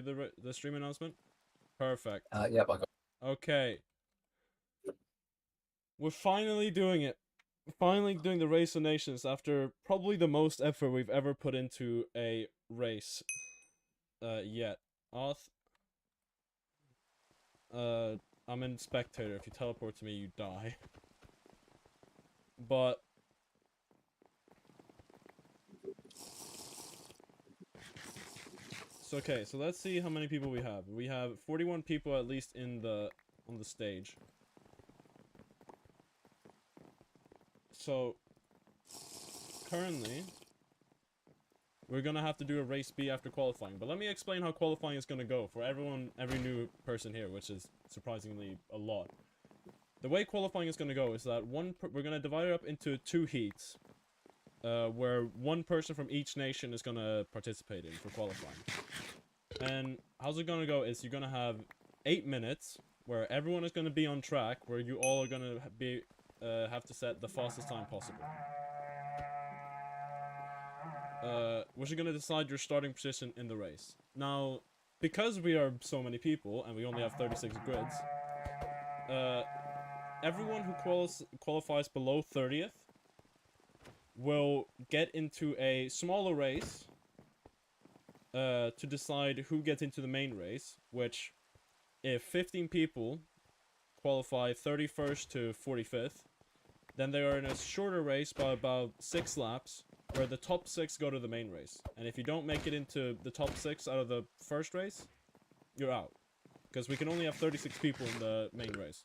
Do the stream announcement? Perfect. Yep, I got. Okay. We're finally doing it. Finally doing the Race of Nations after probably the most effort we've ever put into a race. Yet. I'm in spectator. If you teleport to me, you die. But it's okay. So let's see how many people we have. We have 41 people at least on the stage. So currently we're gonna have to do a race B after qualifying. But let me explain how qualifying is gonna go for every new person here, which is surprisingly a lot. The way qualifying is gonna go is that we're gonna divide it up into 2 heats, where one person from each nation is gonna participate in for qualifying. And how's it gonna go is you're gonna have 8 minutes where everyone is gonna be on track, where you all are gonna have to set the fastest time possible. Which are gonna decide your starting position in the race. Now, because we are so many people and we only have 36 grids, everyone who qualifies below 30th will get into a smaller race to decide who gets into the main race, which, if 15 people qualify 31st to 45th, then they are in a shorter race by about 6 laps, where the top 6 go to the main race. And if you don't make it into the top 6 out of the first race, you're out. Because we can only have 36 people in the main race.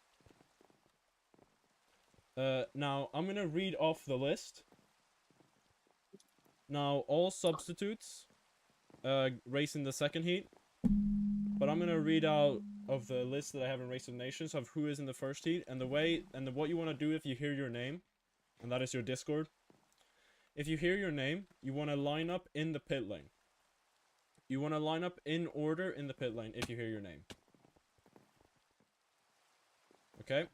Now, I'm gonna read off the list. Now, all substitutes race in the second heat. But I'm gonna read out of the list that I have in Race of Nations of who is in the first heat. And what you want to do if you hear your name, and that is your Discord. If you hear your name, you want to line up in the pit lane. You want to line up in order in the pit lane if you hear your name. Okay?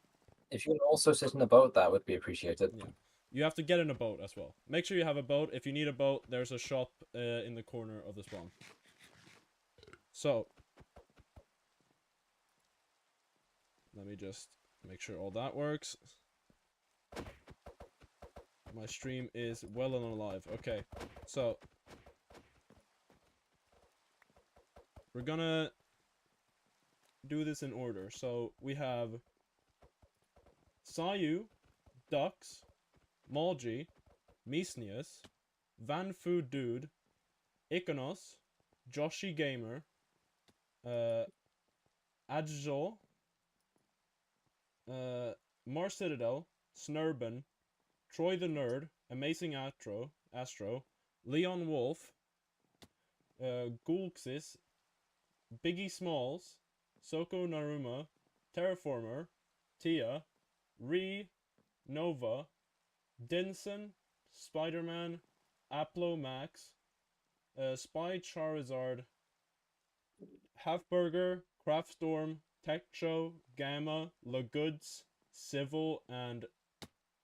If you can also sit in a boat, that would be appreciated. Yeah. You have to get in a boat as well. Make sure you have a boat. If you need a boat, there's a shop in the corner of the spawn. So, let me just make sure all that works. My stream is well and alive. Okay, so we're gonna do this in order. So we have Sayu, Dux, Malji, Misnius, Van Food Dude, Ikonos, Joshi Gamer, Adjo, Mars Citadel, Snurban, Troy the Nerd, Amazing Astro, Leon Wolf, Gulxis, Biggie Smalls, Soko Naruma, Terraformer, Tia, Re, Nova, Dinson, Spider-Man, Aplo Max, Spy Charizard, Halfburger, Craftstorm, Tech Show, Gamma, Lagoods, Civil, and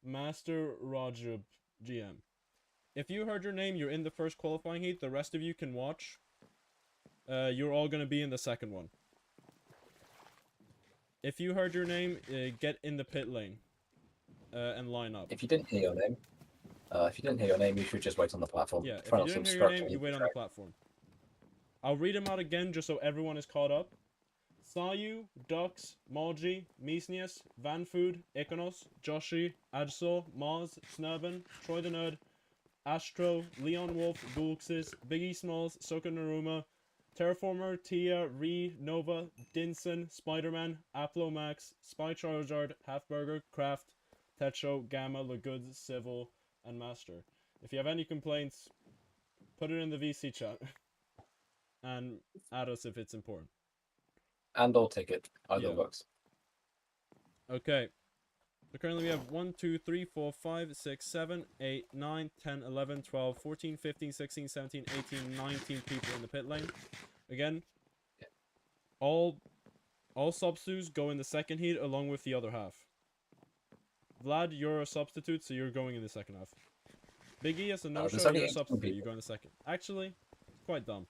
Master Rajab GM. If you heard your name, you're in the first qualifying heat. The rest of you can watch. You're all going to be in the second one. If you heard your name, get in the pit lane and line up. If you didn't hear your name, you should just wait on the platform. Yeah, if you didn't hear your name, you wait on the platform. I'll read them out again just so everyone is caught up. Sayu, Dux, Malji, Misnius, Vanfood, Ikonos, Joshi, Adso, Mars, Snurban, Troy the Nerd, Astro, Leon Wolf, Gulxis, Biggie Smalls, Soka Naruma, Terraformer, Tia, Re, Nova, Dinson, Spider-Man, Aplomax, Spy Charizard, Halfburger, Craft, Techo, Gamma, Lagoods, Civil, and Master. If you have any complaints, put it in the VC chat. And add us if it's important. And or ticket. Either works. Okay. So currently we have 1, 2, 3, 4, 5, 6, 7, 8, 9, 10, 11, 12, 14, 15, 16, 17, 18, 19 people in the pit lane. Again, all substitutes go in the second heat along with the other half. Vlad, you're a substitute, so you're going in the second half. Biggie, as a no-show, you're a substitute, you go in the second. Actually, it's quite dumb.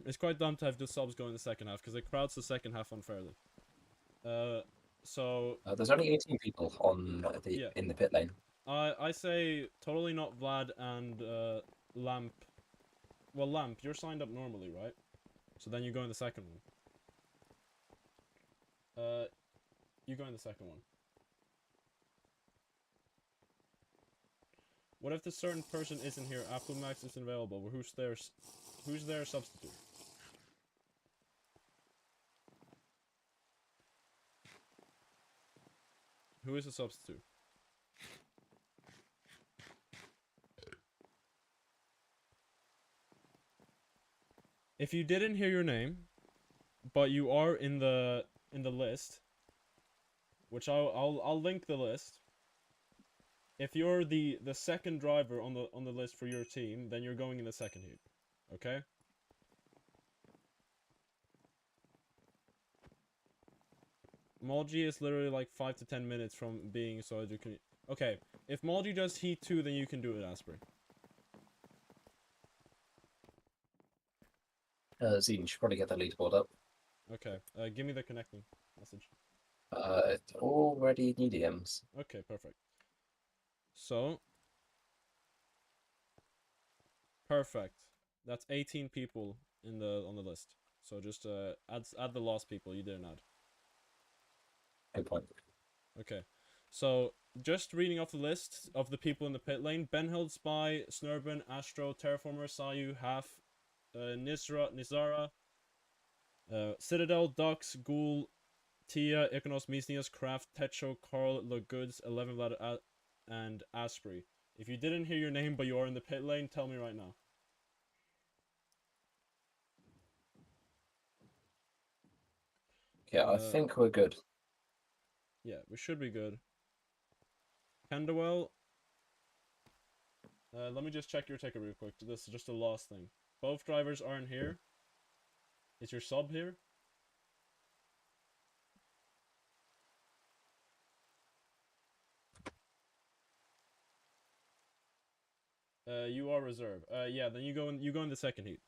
It's quite dumb to have the subs go in the second half because it crowds the second half unfairly. So There's only 18 people on yeah, in the pit lane. I say totally not Vlad and Lamp. Well, Lamp, you're signed up normally, right? So then you go in the second one. You go in the second one. What if the certain person isn't here? Apple Max isn't available. Well, who's their substitute? Who is a substitute? If you didn't hear your name, but you are in the list, which I'll link the list. If you're the second driver on the list for your team, then you're going in the second heat. Okay? Molgi is literally like 5 to 10 minutes from being so you can. Okay, if Molgi does heat 2, then you can do it, Asprey. Zine, you should probably get the leaderboard up. Okay, give me the connecting message. It's already new DMs. Okay, perfect. So, perfect. That's 18 people on the list. So just add the lost people you didn't add. Good point. Okay, so just reading off the list of the people in the pit lane: Benhild, Spy, Snurban, Astro, Terraformer, Sayu, Half, Nizara, Citadel, Dux, Ghoul, Tia, Iconos, Misnius, Kraft, Techo, Carl, Legoods, 11 Vlad, and Asprey. If you didn't hear your name but you are in the pit lane, tell me right now. Yeah, I think we're good. Yeah, we should be good. Candwell, let me just check your ticket real quick. This is just a lost thing. Both drivers aren't here. Is your sub here? You are reserve. Yeah, then you go in the second heat.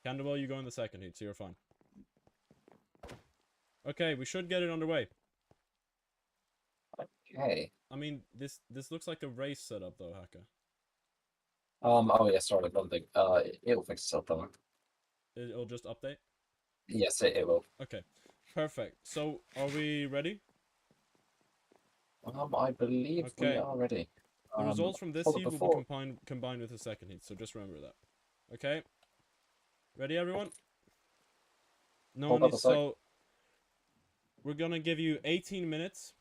Candwell, you go in the second heat, so you're fine. Okay, we should get it underway. Okay. I mean, this looks like a race setup though, Haka. Oh yeah, sorry, another thing. It'll fix itself, don't worry. It'll just update? Yes, it will. Okay. Perfect. So, are we ready? I believe we Okay. are ready. The results from this hold on, heat will before- be combined with the second heat, so just remember that. Okay? Ready, everyone? No Hold one up a needs. sec. So, we're gonna give you 18 minutes.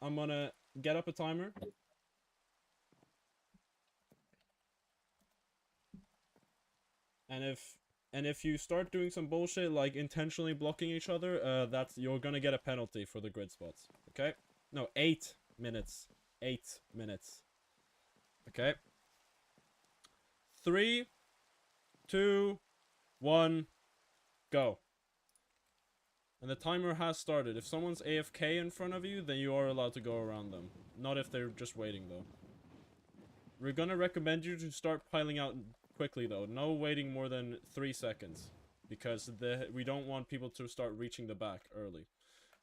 I'm gonna get up a timer. And if you start doing some bullshit like intentionally blocking each other, you're gonna get a penalty for the grid spots. Okay? No, 8 minutes. 8 minutes. Okay? 3, 2, 1, go. And the timer has started. If someone's AFK in front of you, then you are allowed to go around them. Not if they're just waiting, though. We're gonna recommend you to start piling out quickly, though. No waiting more than 3 seconds. Because we don't want people to start reaching the back early.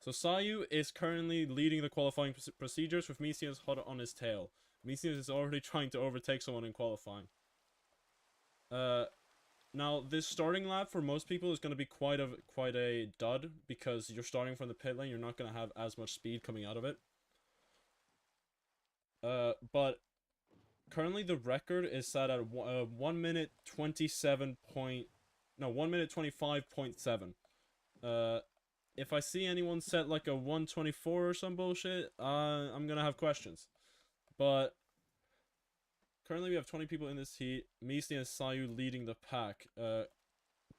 So Sayu is currently leading the qualifying procedures with Mesias hot on his tail. Mesias is already trying to overtake someone in qualifying. Now this starting lap for most people is going to be quite a dud because you're starting from the pit lane. You're not going to have as much speed coming out of it. But currently the record is set at 1 minute 25.7. If I see anyone set like a 124 or some bullshit, I'm gonna have questions. But currently we have 20 people in this heat. Misty and Sayu leading the pack.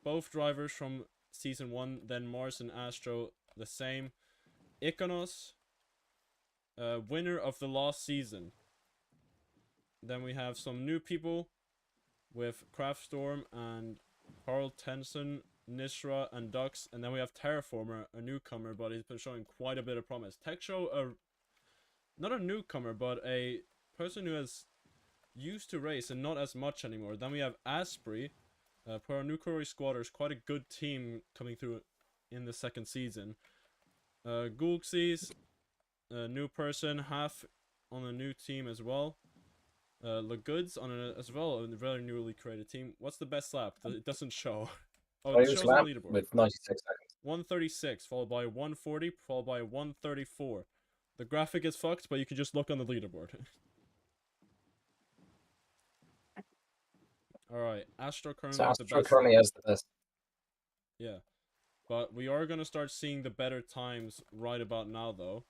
Both drivers from Season 1, then Mars and Astro, the same. Iconos, winner of the last season. Then we have some new people with Craftstorm and Carl Tenson, Nisra, and Dux. And then we have Terraformer, a newcomer, but he's been showing quite a bit of promise. TechShow, not a newcomer, but a person who has used to race and not as much anymore. Then we have Asprey, For our new Kuroi squad, there's quite a good team coming through in the second season. Gulxis, a new person, half on a new team as well. Lagoods on as well, a very newly created team. What's the best lap? It doesn't show. Oh, it shows on the leaderboard. With 96 seconds. 136, followed by 140, followed by 134. The graphic is fucked, but you can just look on the leaderboard. Alright, Astro currently has the best. Currently has the best. Yeah. But we are going to start seeing the better times right about now, though.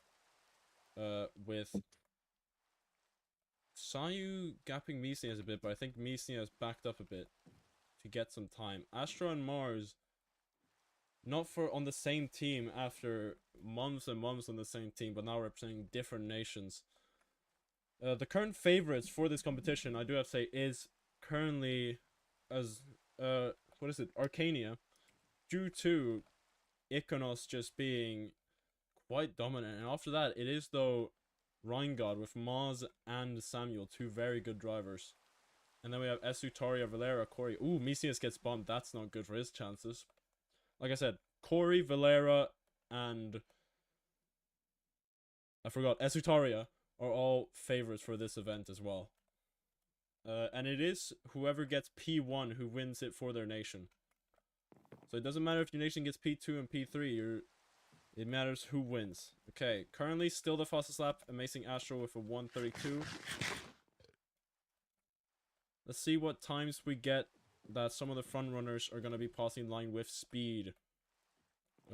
With Sayu gapping Misnias a bit, but I think Misnias backed up a bit to get some time. Astro and Mars, not for on the same team after months and months on the same team, but now representing different nations. The current favorites for this competition, I do have to say, is currently as what is it, Arcania, due to Iconos just being quite dominant, and after that it is though Rheingod with Maz and Samuel, two very good drivers, and then we have Esutoria, Valera, Corey. Ooh, Misius gets bumped. That's not good for his chances. Like I said, Corey, Valera, and I forgot Esutoria are all favorites for this event as well. And it is whoever gets P1 who wins it for their nation. So it doesn't matter if your nation gets P2 and P3, it matters who wins. Okay, currently still the fastest lap, Amazing Astro with a 132. Let's see what times we get that some of the front runners are going to be passing line with speed.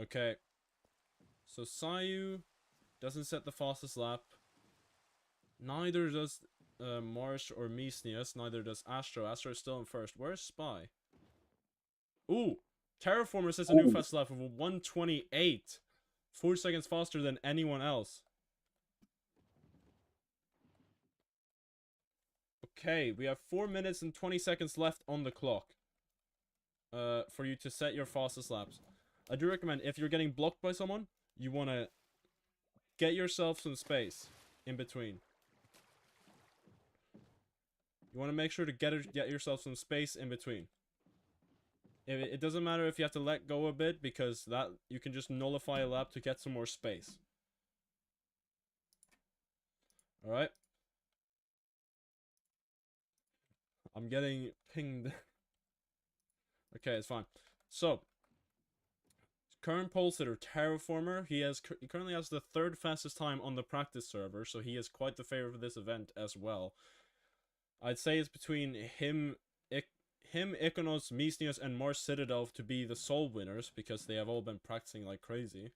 Okay. So Sayu doesn't set the fastest lap. Neither does Marsh or Misnius. Neither does Astro. Astro is still in first. Where's Spy? Ooh! Terraformer sets a new fast lap of 128. 4 seconds faster than anyone else. Okay, we have 4 minutes and 20 seconds left on the clock. For you to set your fastest laps. I do recommend, if you're getting blocked by someone, you want to get yourself some space in between. You want to make sure to get yourself some space in between. It doesn't matter if you have to let go a bit, because that you can just nullify a lap to get some more space. Alright. I'm getting pinged. Okay, it's fine. So, current pole sitter, Terraformer. He currently has the 3rd fastest time on the practice server, so he is quite the favorite for this event as well. I'd say it's between him, Iconos, Misnius, and Mars Citadel to be the sole winners, because they have all been practicing like crazy.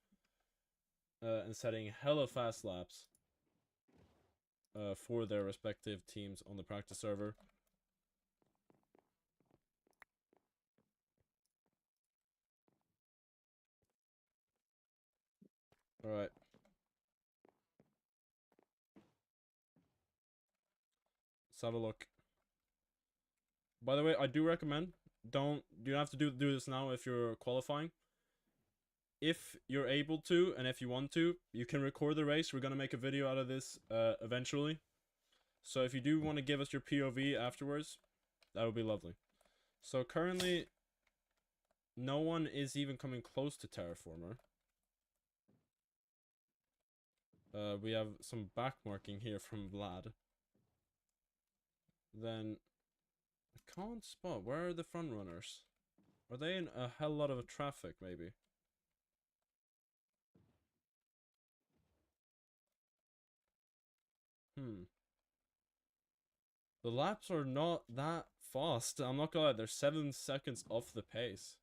And setting hella fast laps. For their respective teams on the practice server. Alright. Let's have a look. By the way, I do recommend, you don't have to do this now if you're qualifying. If you're able to, and if you want to, you can record the race. We're going to make a video out of this eventually. So if you do want to give us your POV afterwards, that would be lovely. So currently, no one is even coming close to Terraformer. We have some backmarking here from Vlad. Then, I can't spot. Where are the front runners? Are they in a hell lot of traffic, maybe? The laps are not that fast. I'm not gonna lie, they're 7 seconds off the pace.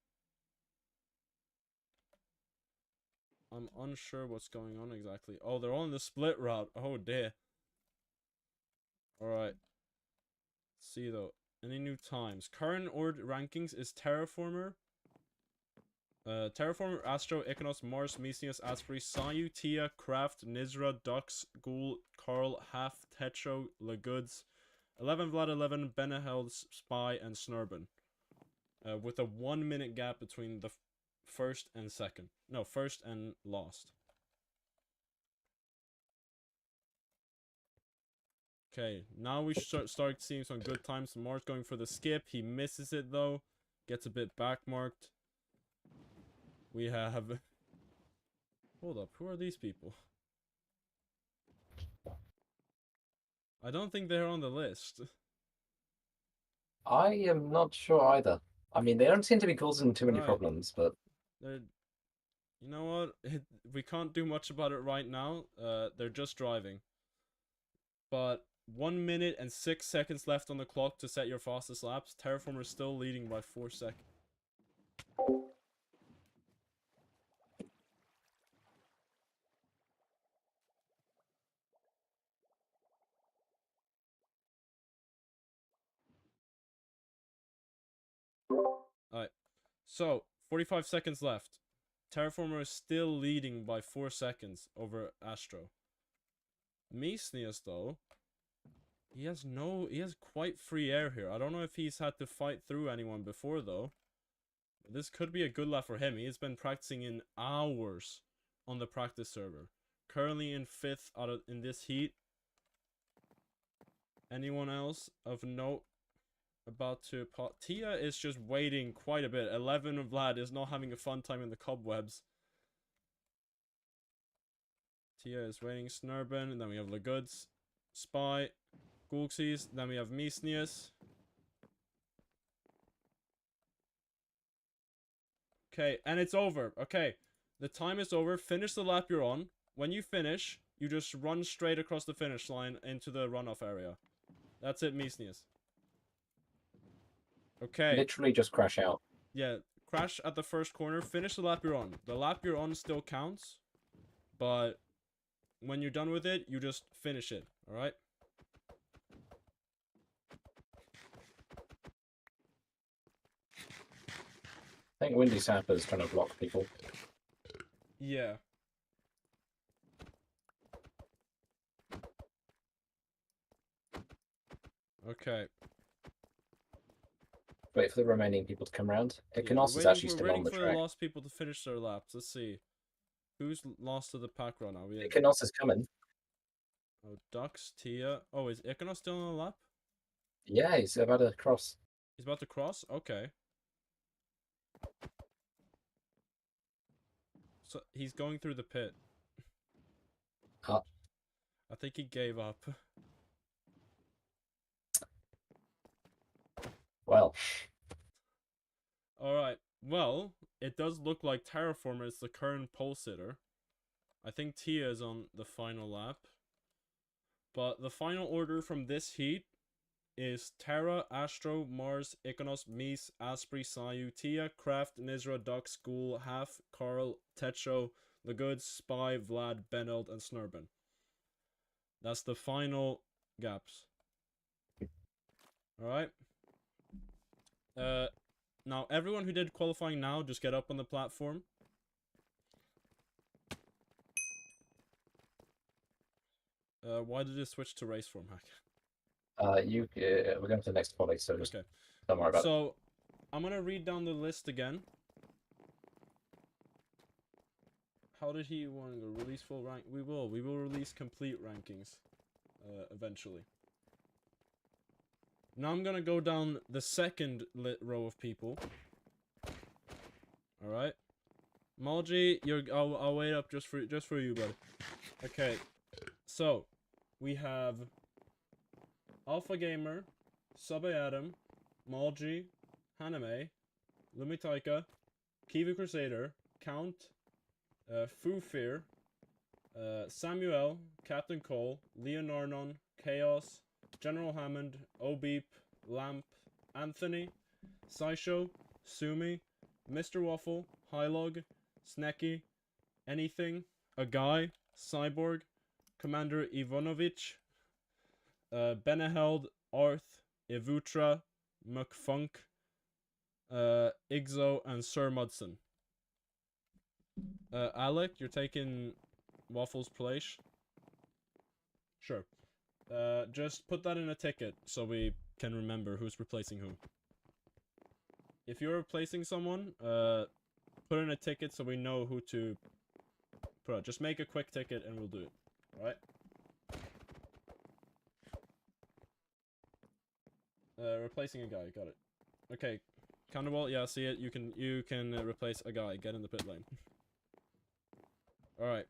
I'm unsure what's going on exactly. Oh, they're on the split route. Oh dear. Alright. Let's see though. Any new times? Current order rankings is Terraformer. Terraformer, Astro, Iconos, Mars, Misnius, Asprey, Sayu, Tia, Kraft, Nizra, Dux, Ghoul, Carl, Half, Techo, Lagoods, 11 Vlad 11, Benaheld, Spy, and Snurban. With a 1 minute gap between the first and second. No, first and last. Okay, now we start seeing some good times. Mars going for the skip. He misses it though. gets a bit backmarked. We have... Hold up, who are these people? I don't think they're on the list. I am not sure either. I mean, they don't seem to be causing too many Right. problems, but They're... You know what? We can't do much about it right now. They're just driving. But 1 minute and 6 seconds left on the clock to set your fastest laps. Terraformer is still leading by 4 seconds. Alright. So, 45 seconds left. Terraformer is still leading by 4 seconds over Astro. Mesnius, though, he has quite free air here. I don't know if he's had to fight through anyone before, though. This could be a good lap for him. He has been practicing in hours on the practice server. Currently in 5th in this heat. Anyone else of note about to pot? Tia is just waiting quite a bit. 11 of Vlad is not having a fun time in the cobwebs. Tia is waiting. Snurban, and then we have Legoods, Spy, Gulxis, then we have Mesnius. Okay, and it's over. Okay, the time is over. Finish the lap you're on. When you finish, you just run straight across the finish line into the runoff area. That's it, Mesnius. Okay. literally just crash out. Yeah, crash at the first corner. Finish the lap you're on. The lap you're on still counts, but when you're done with it, you just finish it. Alright? I think Windy Sapper's trying to block people. Yeah. Okay. Wait for the remaining people to come around. Econos Yeah, is actually still on the we're waiting for track. the last people to finish their laps. Let's see. Who's lost to the pack run now? We have... Econos is coming. Oh, Dux, Tia. Oh, is Econos still on the lap? Yeah, he's about to cross. He's about to cross? Okay. So, he's going through the pit. Ah. I think he gave up. Well. Alright. Well, it does look like Terraformer is the current pole sitter. I think Tia is on the final lap. But the final order from this heat is Terra, Astro, Mars, Iconos, Mies, Asprey, Sayu, Tia, Kraft, Nizra, Duck, School, Half, Carl, Techo, The Goods, Spy, Vlad, Beneld, and Snurban. That's the final gaps. Alright. Now, everyone who did qualifying now, just get up on the platform. Why did it switch to race form hack? We're going to the next volley, so just don't worry about it. So, I'm gonna read down the list again. How did he want to release full rank? We will release complete rankings, eventually. Now I'm gonna go down the second row of people. All right, Malji, I'll wait up just for you, buddy. Okay, so we have Alpha Gamer, Sube Adam, Malji, Haname, Lumitaika, Kiva Crusader, Count, Fufir, Samuel, Captain Cole, Leonarnon, Chaos, General Hammond, Obeep, Lamp, Anthony, Saisho, Sumi, Mr. Waffle, Hylog, Snecky, Anything, A Guy, Cyborg, Commander Ivanovich, Beneheld, Arth, Evutra, McFunk, Igzo, and Sir Mudson. Alec, you're taking Waffle's place? Sure. Just put that in a ticket so we can remember who's replacing who. If you're replacing someone, put in a ticket so we know who to put out. Just make a quick ticket and we'll do it. Alright? Replacing a guy, got it. Okay. Counterwall, yeah, I see it. You can replace a guy. Get in the pit lane. All right.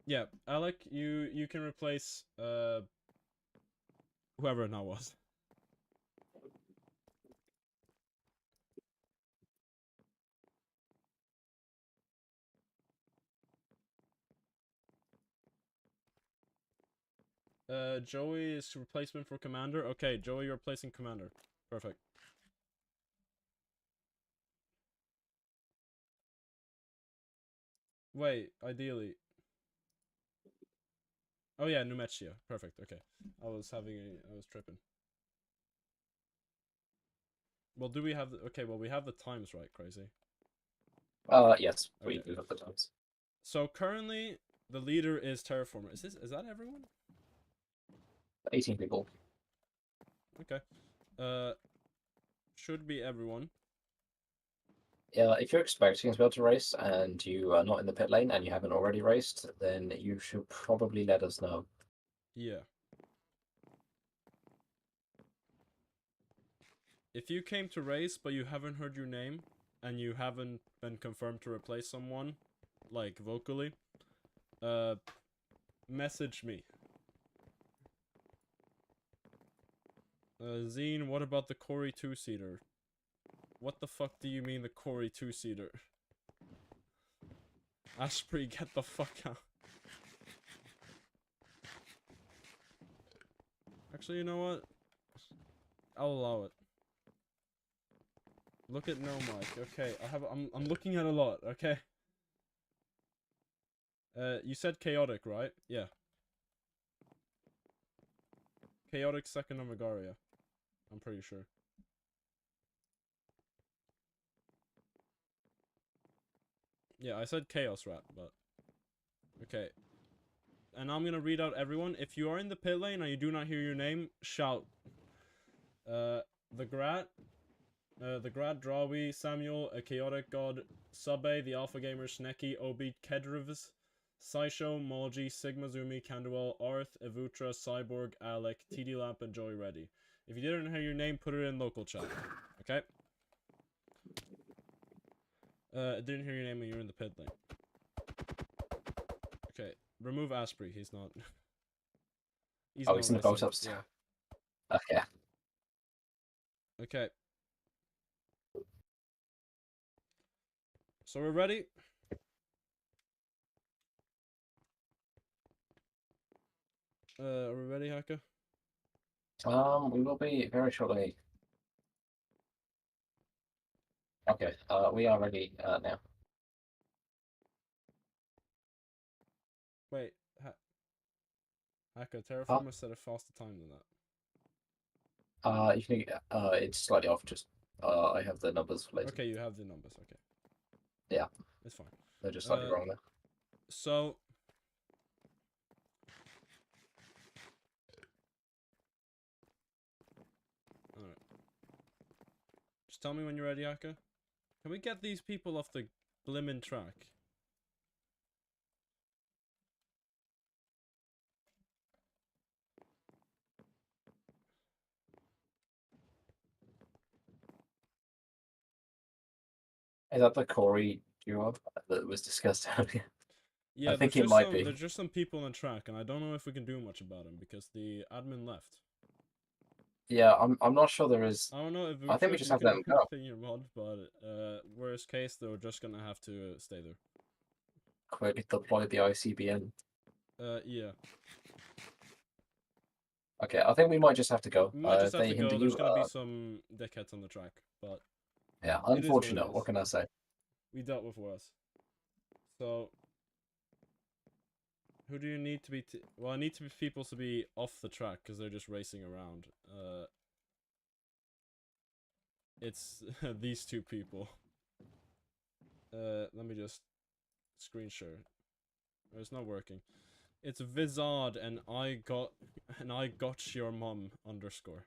Yeah, Alec, you can replace whoever it now was. Joey is replacement for commander. Okay, Joey, you're replacing commander. Perfect. Wait, ideally. Oh yeah, Numechia. Perfect. Okay, I was tripping. Well, do we have okay? Well, we have the times right, crazy. Yes, we Okay. do have the times. So currently, the leader is Terraformer. Is that everyone? 18 people. Okay. Should be everyone. Yeah, if you're expecting to be able to race and you are not in the pit lane and you haven't already raced, then you should probably let us know. Yeah. If you came to race but you haven't heard your name and you haven't been confirmed to replace someone, like vocally, message me. Zine, what about the Corey 2-seater? What the fuck do you mean the Corey 2-seater? Ashbury, get the fuck out. Actually, you know what? I'll allow it. Look at no mic. Okay, I'm looking at a lot, okay? You said chaotic, right? Yeah. Chaotic second on Megaria. I'm pretty sure. Yeah, I said Chaos Rat, but... Okay. And I'm gonna read out everyone. If you are in the pit lane and you do not hear your name, shout. The Grat, Drawi, Samuel, a Chaotic God, Sube, the Alpha Gamer, Sneki, Obi, Kedrivs, Saisho, Malji, Sigma Zumi, Canduel, Arth, Evutra, Cyborg, Alec, TD Lamp, and Joey Ready. If you didn't hear your name, put it in local chat. Okay? Didn't hear your name when you were in the pit lane. Okay, remove Asprey. He's not. He's He's in the racing. photos. Yeah. Okay. Okay. So we're ready. Are we ready, Haka? We will be very shortly. Okay, we are ready now. Wait, Haka, Terraformer set a faster time than that. You can. It's slightly off. Just. I have the numbers later. Okay, you have the numbers. Okay. Yeah. It's fine. They're just slightly wrong there. So. Alright. Just tell me when you're ready, Haka. Can we get these people off the blimmin' track? Is that the Corey duo that was discussed earlier? Yeah, I think it might be. There's just some people on the track, and I don't know if we can do much about them because the admin left. Yeah, I'm not sure there is. I don't know if I think we just have them go. in your mod, but worst case, they're just gonna have to stay there. Quick deploy the ICBM. Yeah. Okay, I think we might just have to go. We might just have to hinder go. There's you, gonna be some dickheads on the track, but yeah, it is unfortunate. it What is. can I say? We dealt with worse. So, who do you need to be? Well, I need people to be off the track because they're just racing around. It's these two people. Let me just screen share. It's not working. It's Vizard and I got your mom underscore.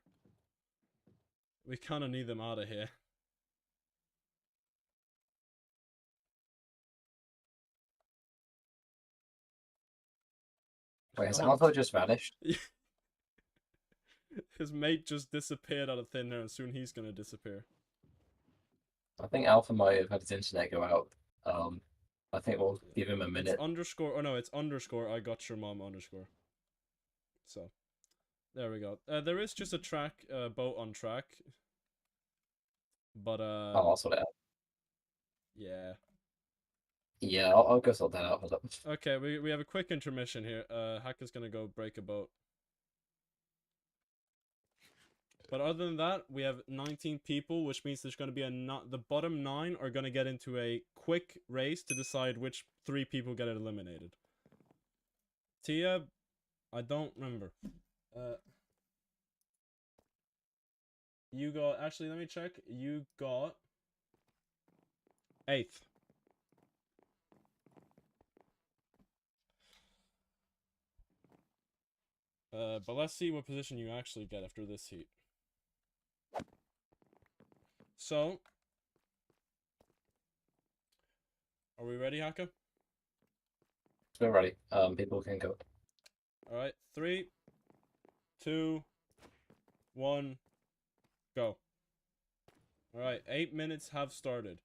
We kind of need them out of here. Wait, has Alpha just vanished? His mate just disappeared out of thin air, and soon he's gonna disappear. I think Alpha might have had his internet go out. I think we'll give him a It's minute. underscore. Oh no, it's underscore. I got your mom underscore. So, there we go. There is just a track, boat on track, but Oh, I'll sort it out. yeah. Yeah, I'll go sort that out. Hold up. Okay, we have a quick intermission here. Hacker's gonna go break a boat. But other than that, we have 19 people, which means there's going to be the bottom 9 are going to get into a quick race to decide which 3 people get eliminated. Tia, I don't remember. You got, actually, let me check. You got 8th. But let's see what position you actually get after this heat. So, are we ready, Haka? We're ready. People can go. Alright, 3, 2, 1, go. Alright, 8 minutes have started.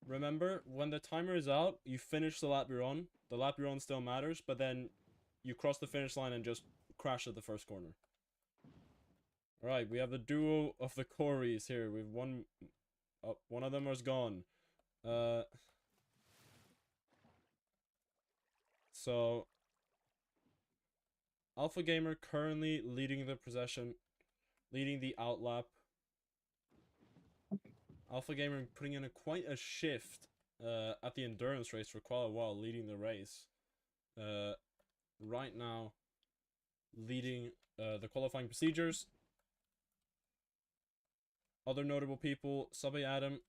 Remember, when the timer is out, you finish the lap you're on. The lap you're on still matters, but then you cross the finish line and just crash at the first corner. Alright, we have the duo of the Corys here. We've one of them is gone. So Alpha Gamer currently leading the possession, leading the outlap. Alpha Gamer putting in quite a shift at the endurance race for quite a while, leading the race. Right now, leading the qualifying procedures. Other notable people, Subway Adam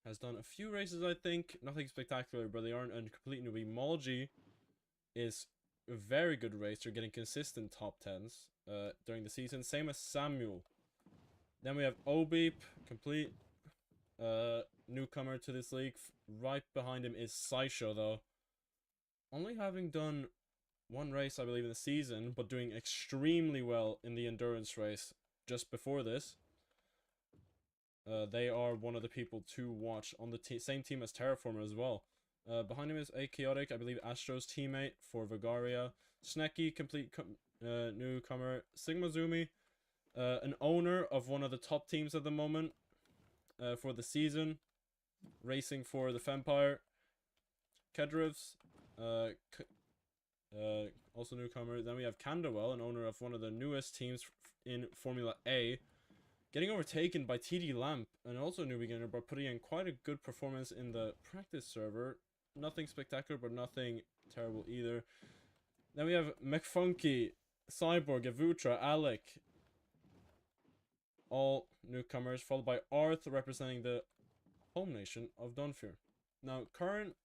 has done a few races, I think. Nothing spectacular, but they aren't a complete newbie. Malji is a very good racer, getting consistent top 10s during the season. Same as Samuel. Then we have Obeep, complete newcomer to this league. Right behind him is Saisho, though. Only having done one race, I believe, in the season, but doing extremely well in the endurance race just before this. They are one of the people to watch on the same team as Terraformer as well. Behind him is a Chaotic, I believe Astro's teammate for Vagaria. Snecky, complete newcomer. Sigmazumi, an owner of one of the top teams at the moment for the season, racing for the Fempire. Kedrivs, also newcomer. Then we have Candawell, an owner of one of the newest teams in Formula A, getting overtaken by TD Lamp, and also a new beginner, but putting in quite a good performance in the practice server. Nothing spectacular, but nothing terrible either. Then we have McFunky, Cyborg, Avutra, Alec, all newcomers, followed by Arth, representing the home nation of Dunfear. Now, current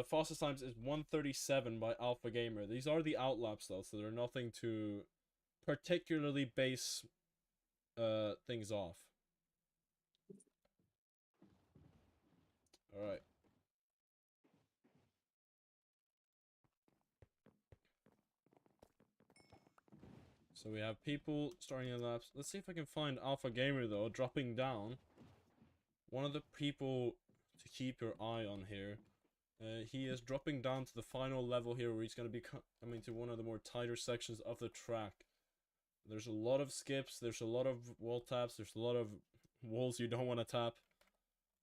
fastest times is 1:37 by Alpha Gamer. These are the outlaps, though, so they're nothing to particularly base things off. Alright. So we have people starting in laps. Let's see if I can find Alpha Gamer, though, dropping down. One of the people to keep your eye on here. He is dropping down to the final level here, where he's going to be coming to one of the more tighter sections of the track. There's a lot of skips, there's a lot of wall taps, there's a lot of walls you don't want to tap.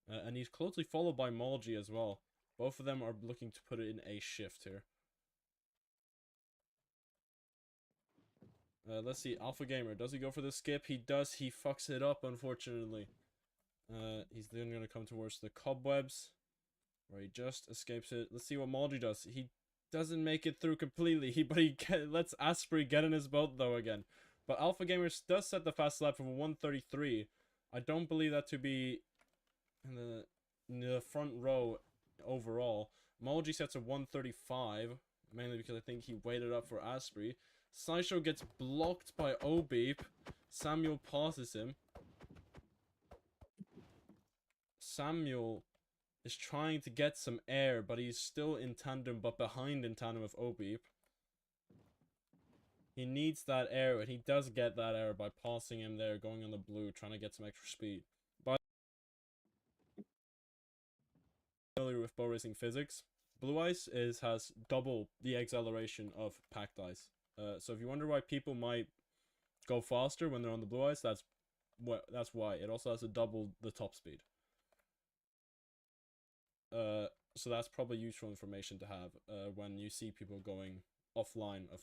And he's closely followed by Malji as well. Both of them are looking to put it in a shift here. Let's see, Alpha Gamer, does he go for the skip? He does, he fucks it up, unfortunately. He's then going to come towards the cobwebs, where he just escapes it. Let's see what Malji does. He doesn't make it through completely, but he lets Asprey get in his boat, though, again. But Alpha Gamer does set the fast lap for 1:33. I don't believe that to be in the front row overall. Malji sets a 1:35, mainly because I think he waited up for Asprey. Saisho gets blocked by Obeep. Samuel passes him. Samuel is trying to get some air, but he's still in tandem, but behind in tandem with Obeep. He needs that air, and he does get that air by passing him there, going on the blue, trying to get some extra speed. But familiar with bow racing physics, blue ice has double the acceleration of packed ice. So if you wonder why people might go faster when they're on the blue ice, that's why. It also has a double the top speed. So that's probably useful information to have when you see people going offline of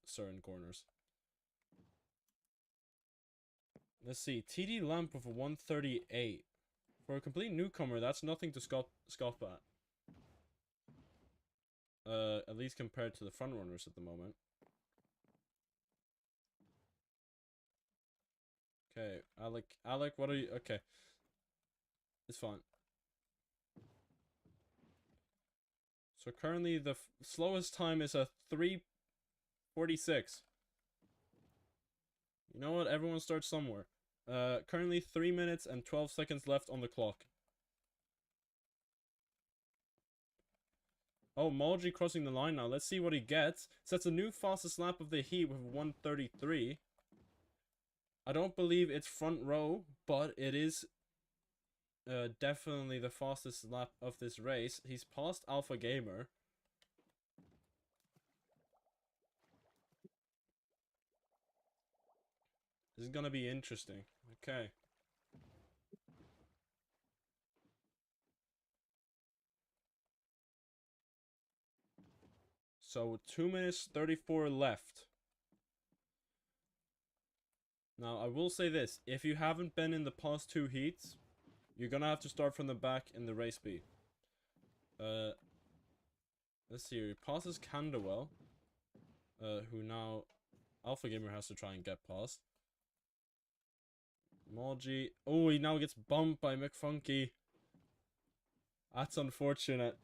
certain corners. Let's see, TD Lamp with a 138. For a complete newcomer, that's nothing to scoff at. At least compared to the front runners at the moment. Okay, Alec, what are you? Okay, it's fine. So currently the slowest time is a 3:46. You know what? Everyone starts somewhere. Currently 3 minutes and 12 seconds left on the clock. Oh, Malji crossing the line now. Let's see what he gets. Sets a new fastest lap of the heat with 1:33. I don't believe it's front row, but it is definitely the fastest lap of this race. He's passed Alpha Gamer. This is gonna be interesting. Okay. So 2 minutes 34 left. Now I will say this: if you haven't been in the past 2 heats, you're gonna have to start from the back in the race B. Let's see. He passes Candwell, who now Alpha Gamer has to try and get past. Malji. Oh, he now gets bumped by McFunky. That's unfortunate.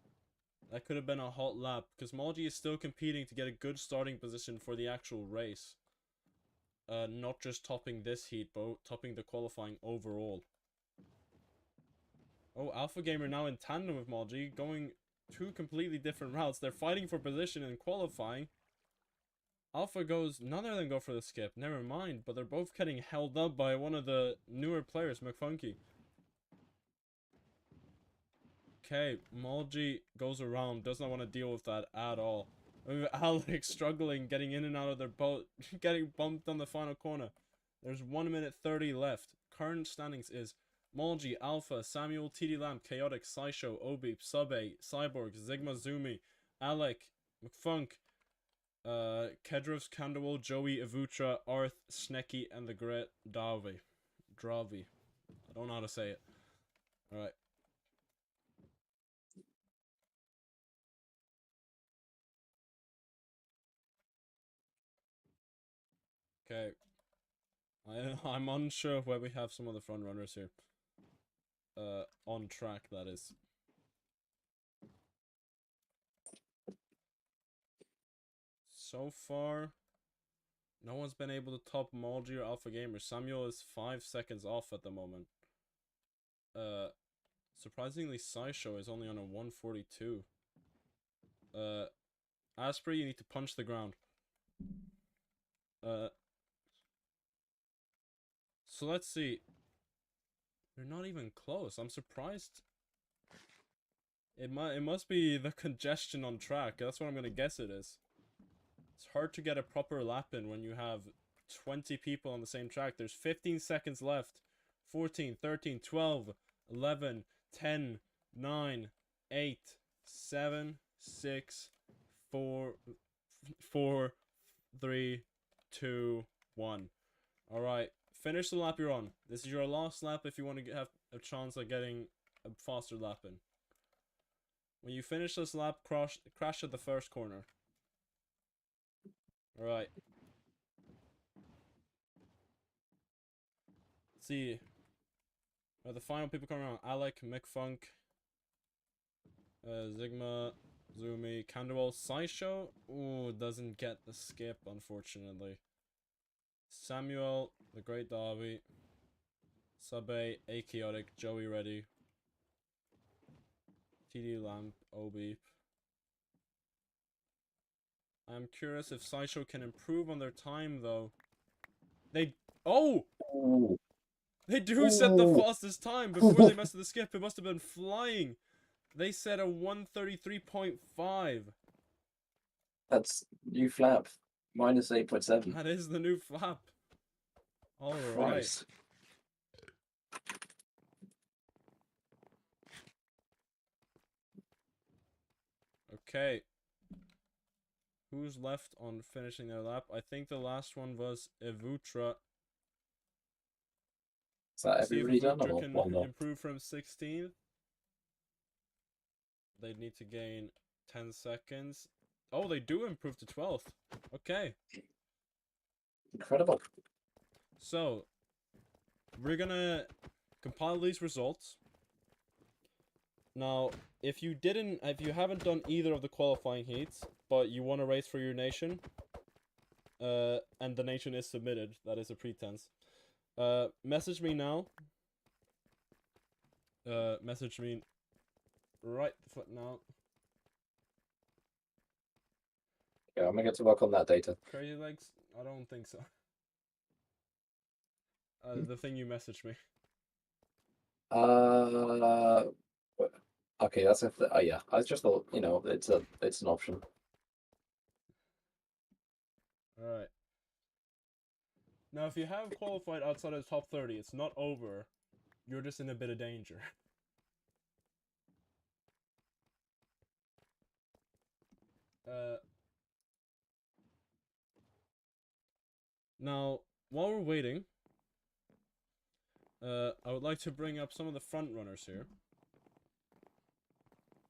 That could have been a hot lap, because Malji is still competing to get a good starting position for the actual race. Not just topping this heat, but topping the qualifying overall. Oh, Alpha Gamer now in tandem with Malji, going 2 completely different routes. They're fighting for position in qualifying. Alpha goes, none of them go for the skip, never mind, but they're both getting held up by one of the newer players, McFunky. Okay, Malji goes around, does not want to deal with that at all. Alex struggling, getting in and out of their boat, getting bumped on the final corner. There's 1 minute 30 left. Current standings is Malji, Alpha, Samuel, TD Lamp, Chaotic, Sideshow, Obeep, Sube, Cyborg, Zigma, Zumi, Alec, McFunk, Kedrovs, Kandawol, Joey, Avutra, Arth, Snecky, and the Great Dravi. I don't know how to say it. Alright. Okay. I'm unsure where we have some of the front runners here. On track, that is. So far, no one's been able to top Malji or Alpha Gamer. Samuel is 5 seconds off at the moment. Surprisingly, Sideshow is only on a 142. Asprey, you need to punch the ground. So let's see. They're not even close. I'm surprised. It must be the congestion on track. That's what I'm gonna guess it is. It's hard to get a proper lap in when you have 20 people on the same track. There's 15 seconds left. 14, 13, 12, 11, 10, 9, 8, 7, 6, 4, 3, 2, 1. Alright, finish the lap you're on. This is your last lap if you want to have a chance at getting a faster lap in. When you finish this lap, crash at the first corner. Alright. Let's see. The final people coming around. Alec, McFunk, Zigma, Zumi, Candwell, Sideshow. Ooh, doesn't get the skip, unfortunately. Samuel, the Great Derby, Sube, A Chaotic, Joey Ready, TD Lamp, Obeep. I'm curious if Sideshow can improve on their time, though. Oh! Ooh. They do set the fastest time before they messed with the skip. It must have been flying. They set a 133.5. That's new flap. Minus 8.7. That is the new flap. Alright. Christ. Okay. Who's left on finishing their lap? I think the last one was Evutra. Is that See if everybody done? Evutra Or can one more? improve from 16th. They need to gain 10 seconds. Oh, they do improve to 12th. Okay. Incredible. So, we're gonna compile these results. Now, if you haven't done either of the qualifying heats, but you want to race for your nation, and the nation is submitted, that is a pretense, message me now. Message me right foot now. Yeah, I'm gonna get to work on that data. Crazy Legs? I don't think so. The thing you messaged me. Okay, that's if. Yeah, I just thought, you know, it's an option. Alright. Now, if you have qualified outside of the top 30, it's not over. You're just in a bit of danger. Now, while we're waiting, I would like to bring up some of the front runners here.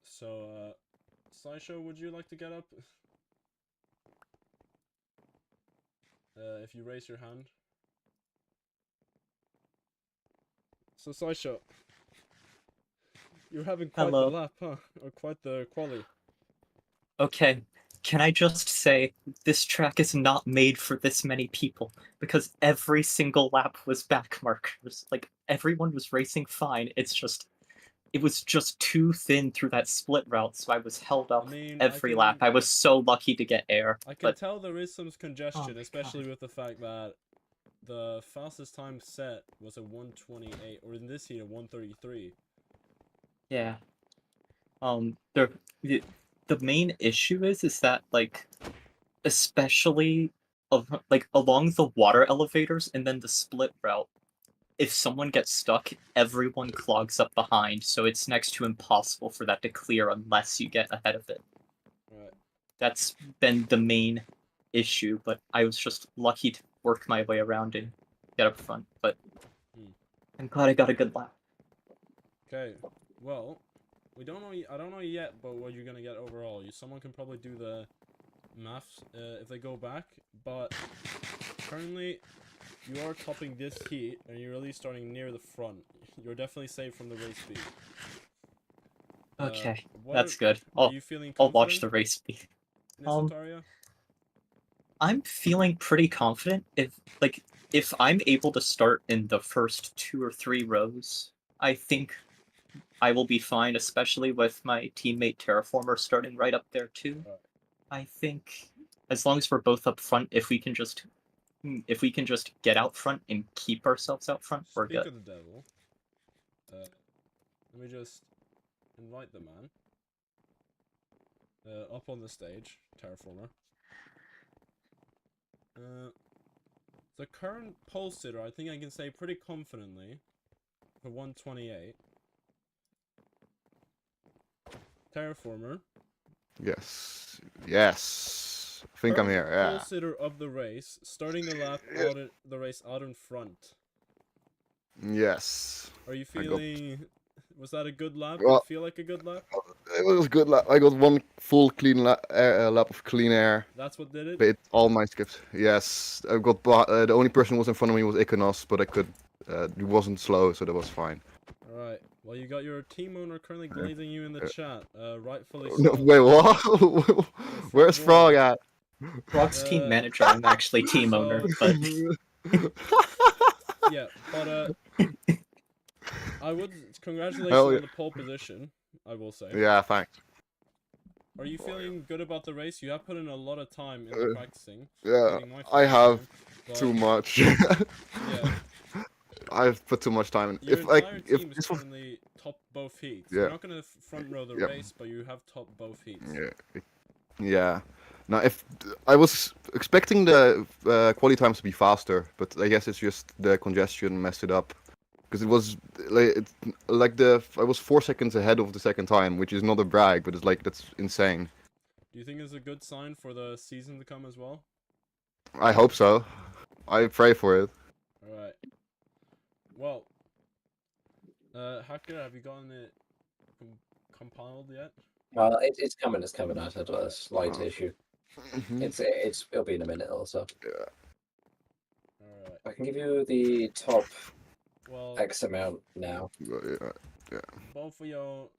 So, Sideshow, would you like to get up? If you raise your hand. So, Sideshow, you're having quite Hello. the lap, huh? Or quite the quali. Okay, can I just say, this track is not made for this many people, because every single lap was back markers. Like, everyone was racing fine, it was just too thin through that split route, so I was held up every lap. I was so lucky to get air. I can tell there is some congestion, especially God. with the fact that the fastest time set was a 128, or in this heat, a 133. Yeah. The main issue is that, like, especially like along the water elevators and then the split route, if someone gets stuck, everyone clogs up behind, so it's next to impossible for that to clear unless you get ahead of it. Right. That's been the main issue, but I was just lucky to work my way around and get up front, but I'm glad I got a good lap. Okay, well, we don't know. I don't know yet, but what you're gonna get overall. Someone can probably do the maths if they go back. But currently, you are topping this heat, and you're really starting near the front. You're definitely safe from the race speed. Okay, that's good. Are you feeling I'll watch confident, the race speed. Nisataria? I'm feeling pretty confident if I'm able to start in the first 2 or 3 rows. I think I will be fine, especially with my teammate Terraformer starting right up there too. Right. I think as long as we're both up front, if we can just get out front and keep ourselves out front, we're good. Speak of the devil. Let me just invite the man up on the stage, Terraformer. The current pole sitter, I think I can say pretty confidently, for 128. Terraformer. Yes. Yes. I think I'm here, yeah. Pole sitter of the race, starting the lap out in the race out in front. Yes. Are you feeling... Was that a good lap? Well, Did it feel like a good lap? It was a good lap. I got one full clean lap of clean air. That's what did it? But all my skips. Yes. I got the only person who was in front of me was Iconos, but I could. He wasn't slow, so that was fine. Alright. Well, you got your team owner currently glazing you in the chat. Rightfully so. No, wait, what? Where's Frog at? Frog's team manager. I'm actually team owner, but yeah, but I would congratulate you on the pole position. I will say. Yeah, thanks. Are you feeling good about the race? You have put in a lot of time in the practicing. Yeah, including my I first have time, too but much. yeah, I've put too much time in. your If like entire if team is this was currently top both heats. yeah You're not gonna front row the yeah race, but you have top both heats. yeah. Now if I was expecting the quali times to be faster, but I guess it's just the congestion messed it up. Because it was like I was 4 seconds ahead of the second time, which is not a brag, but it's like that's insane. Do you think it's a good sign for the season to come as well? I hope so. I pray for it. All right. Well, Hacker, have you gotten it compiled yet? It's coming. It's coming. I had a slight issue. Mhm. It'll be in a minute or so. Yeah. All right. I can give you the top Well, X amount now. Yeah. both of y'all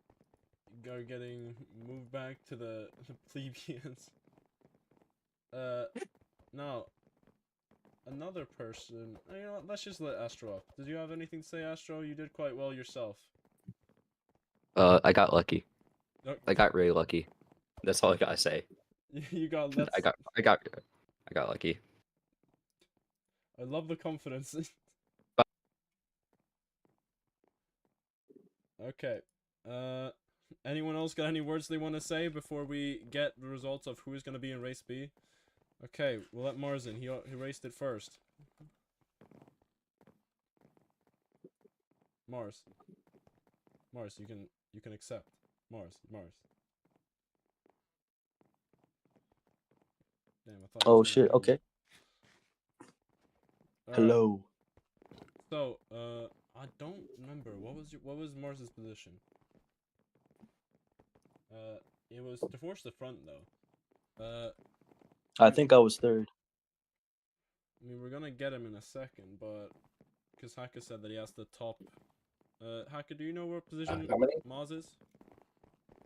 are getting moved back to the plebeians. Now, another person. You know what? Let's just let Astro up. Did you have anything to say, Astro? You did quite well yourself. I got lucky. Oh, I got really lucky. That's all I gotta say. you got. That's. I got lucky. I love the confidence. Okay. Anyone else got any words they want to say before we get the results of who is going to be in race B? Okay, we'll let Mars in. He raced it first. Mars, you can accept. Mars. Damn, I thought. Oh shit. Okay. Alright, Hello. so, I don't remember. What was Mars's position? It was towards the front though. I think I was third. I mean, we're gonna get him in a second, but because Haka said that he has the top. Haka, do you know what position How many? Mars is?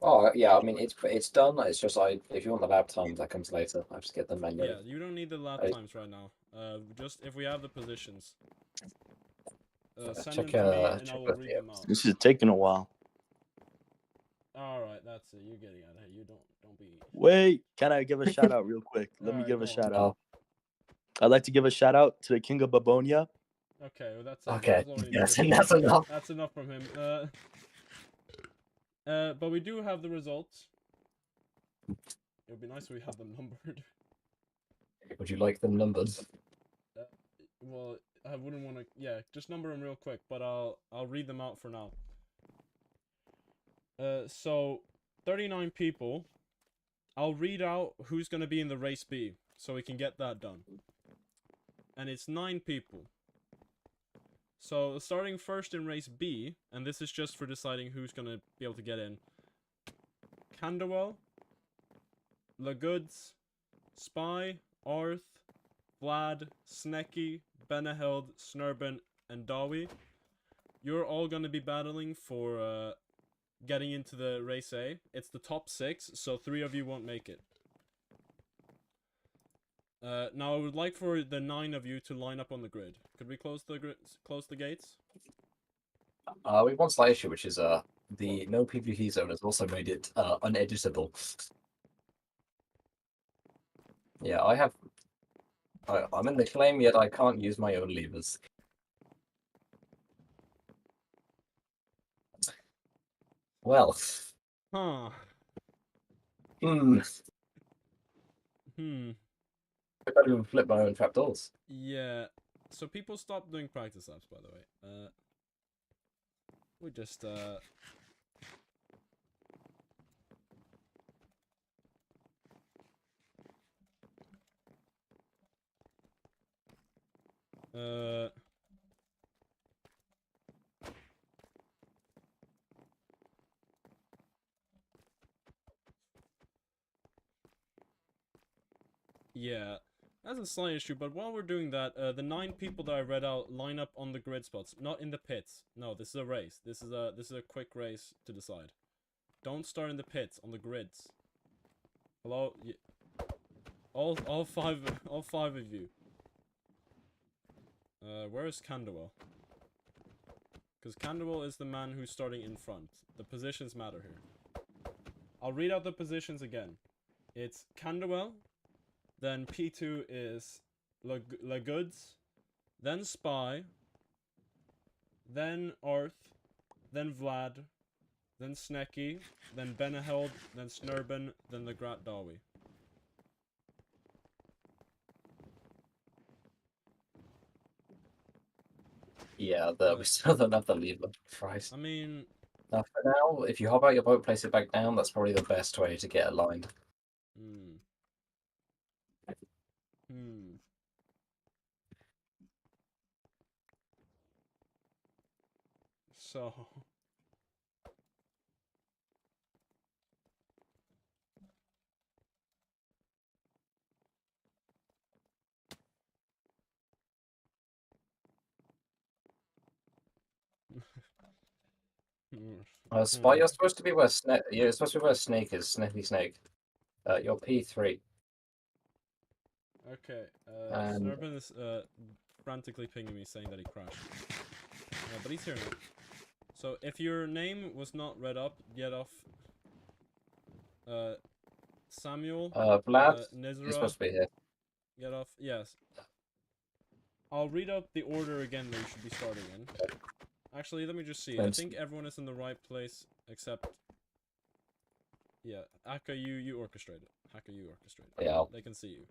Oh yeah, I mean it's done. It's just if you want the lap time, that comes later. I just get the manual. Yeah, you don't need the lap I- times right now. Just if we have the positions. Send check, them to me and I check will both read the them apps. out. This is taking a while. Alright, that's it. You're getting out of here. You don't be. Wait, can I give a shout out real quick? Let me Alright, give a go on. shout out. I'd like to give a shout out to the King of Babonia. Okay, well that's it. Okay, That was already yes, good. that's enough. That's enough from him. But we do have the results. It would be nice if we had them numbered. Would you like them numbered? Well, I wouldn't want to. Yeah, just number them real quick, but I'll read them out for now. So 39 people. I'll read out who's gonna be in the race B, so we can get that done. And it's 9 people. So starting first in race B, and this is just for deciding who's gonna be able to get in. Candwell, Lagoods, Spy, Arth, Vlad, Snecky, Benaheld, Snurban, and Dawi. You're all going to be battling for getting into the race A. It's the top 6, so 3 of you won't make it. Now I would like for the 9 of you to line up on the grid. Could we close the gates? We have one slight issue, which is the no PvP zone has also made it uneditable. Yeah, I'm in the claim, yet I can't use my own levers. Well, Huh. I can't even flip my own trapdoors. Yeah. So people stop doing practice laps, by the way. We just yeah, that's a slight issue, but while we're doing that, the 9 people that I read out line up on the grid spots, not in the pits. No, this is a race. This is a quick race to decide. Don't start in the pits, on the grids. Hello? All five of you. Where is Candwell? Because Candwell is the man who's starting in front. The positions matter here. I'll read out the positions again. It's Candwell, then P2 is Goods, then Spy, then Arth, then Vlad, then Snecky, then Benaheld, then Snurban, then the Grat Dawi. Yeah, we still don't have the lever. Christ. I mean, Now, for now, if you hop out your boat, place it back down, that's probably the best way to get aligned. hmm. Hmm. So... Spy, you're supposed to be where Snake. You're supposed to be where Snake is. Sniffy Snake. You're P3. Okay, And- Snurban is frantically pinging me saying that he crashed. But he's here now. So if your name was not read up, get off. Samuel, Vlad, you're Nizra, supposed to be here. get off. Yes. I'll read up the order again that you should be starting in. Actually, let me just see. I Thanks. think everyone is in the right place except. Yeah, Akka, you orchestrate it. Akka, you orchestrate it. Yeah. They can see you.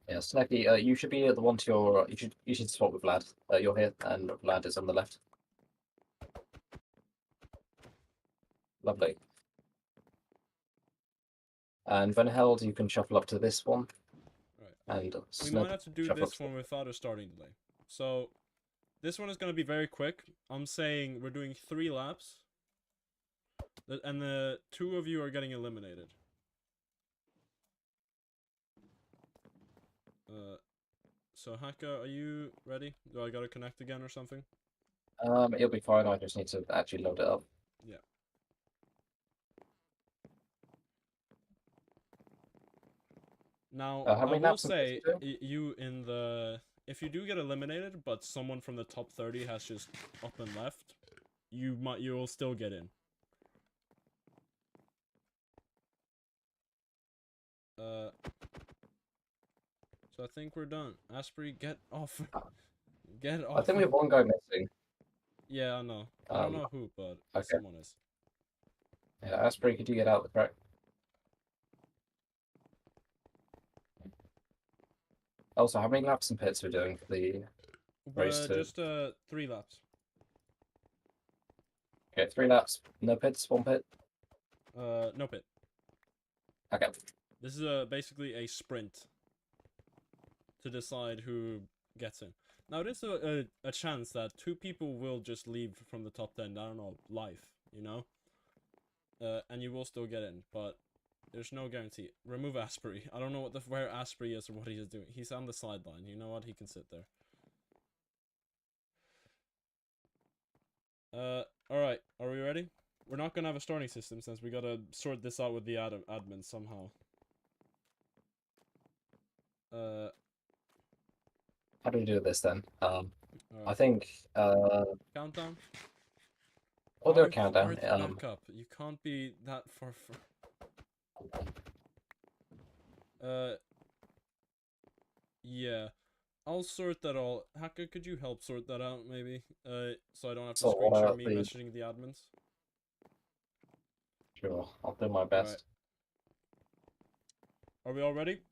Yeah, Snacky, you should be at the one to your. You should swap with Vlad. You're here, and Vlad is on the left. Lovely. And Van Held, you can shuffle up to this one. Right. And We Snub, might have to do shuffle up this to- one without a starting delay. So, this one is going to be very quick. I'm saying we're doing 3 laps. And the 2 of you are getting eliminated. So Haka, are you ready? Do I gotta connect again or something? It'll be fine. I just need to actually load it up. Yeah. Now, how I many will laps am I say, supposed to you in the... If you do get eliminated, but someone from the top 30 has just up and left, you'll still get in. So I think we're done. Asprey, get off. Get off. I think we have one guy missing. Yeah, I know. I don't know who, but okay. someone is. Yeah, Asprey, could you get out the track? Also, how many laps and pits we're doing for the race to... Just 3 laps. Okay, 3 laps, no pits, 1 pit. No pit. Okay. This is basically a sprint to decide who gets in. Now, there's a chance that 2 people will just leave from the top 10. I don't know, life, you know? And you will still get in, but there's no guarantee. Remove Asprey. I don't know where Asprey is or what he is doing. He's on the sideline. You know what? He can sit there. Alright. Are we ready? We're not gonna have a starting system since we gotta sort this out with the admin somehow. How do we do this then? I Alright. think, Countdown? we'll do a Arth, countdown. back up. You can't be that far from... Yeah. I'll sort that all. Haka, could you help sort that out, maybe? So I don't have to Sort screen share out me the- messaging the admins. Sure, I'll do my best. Are we all ready?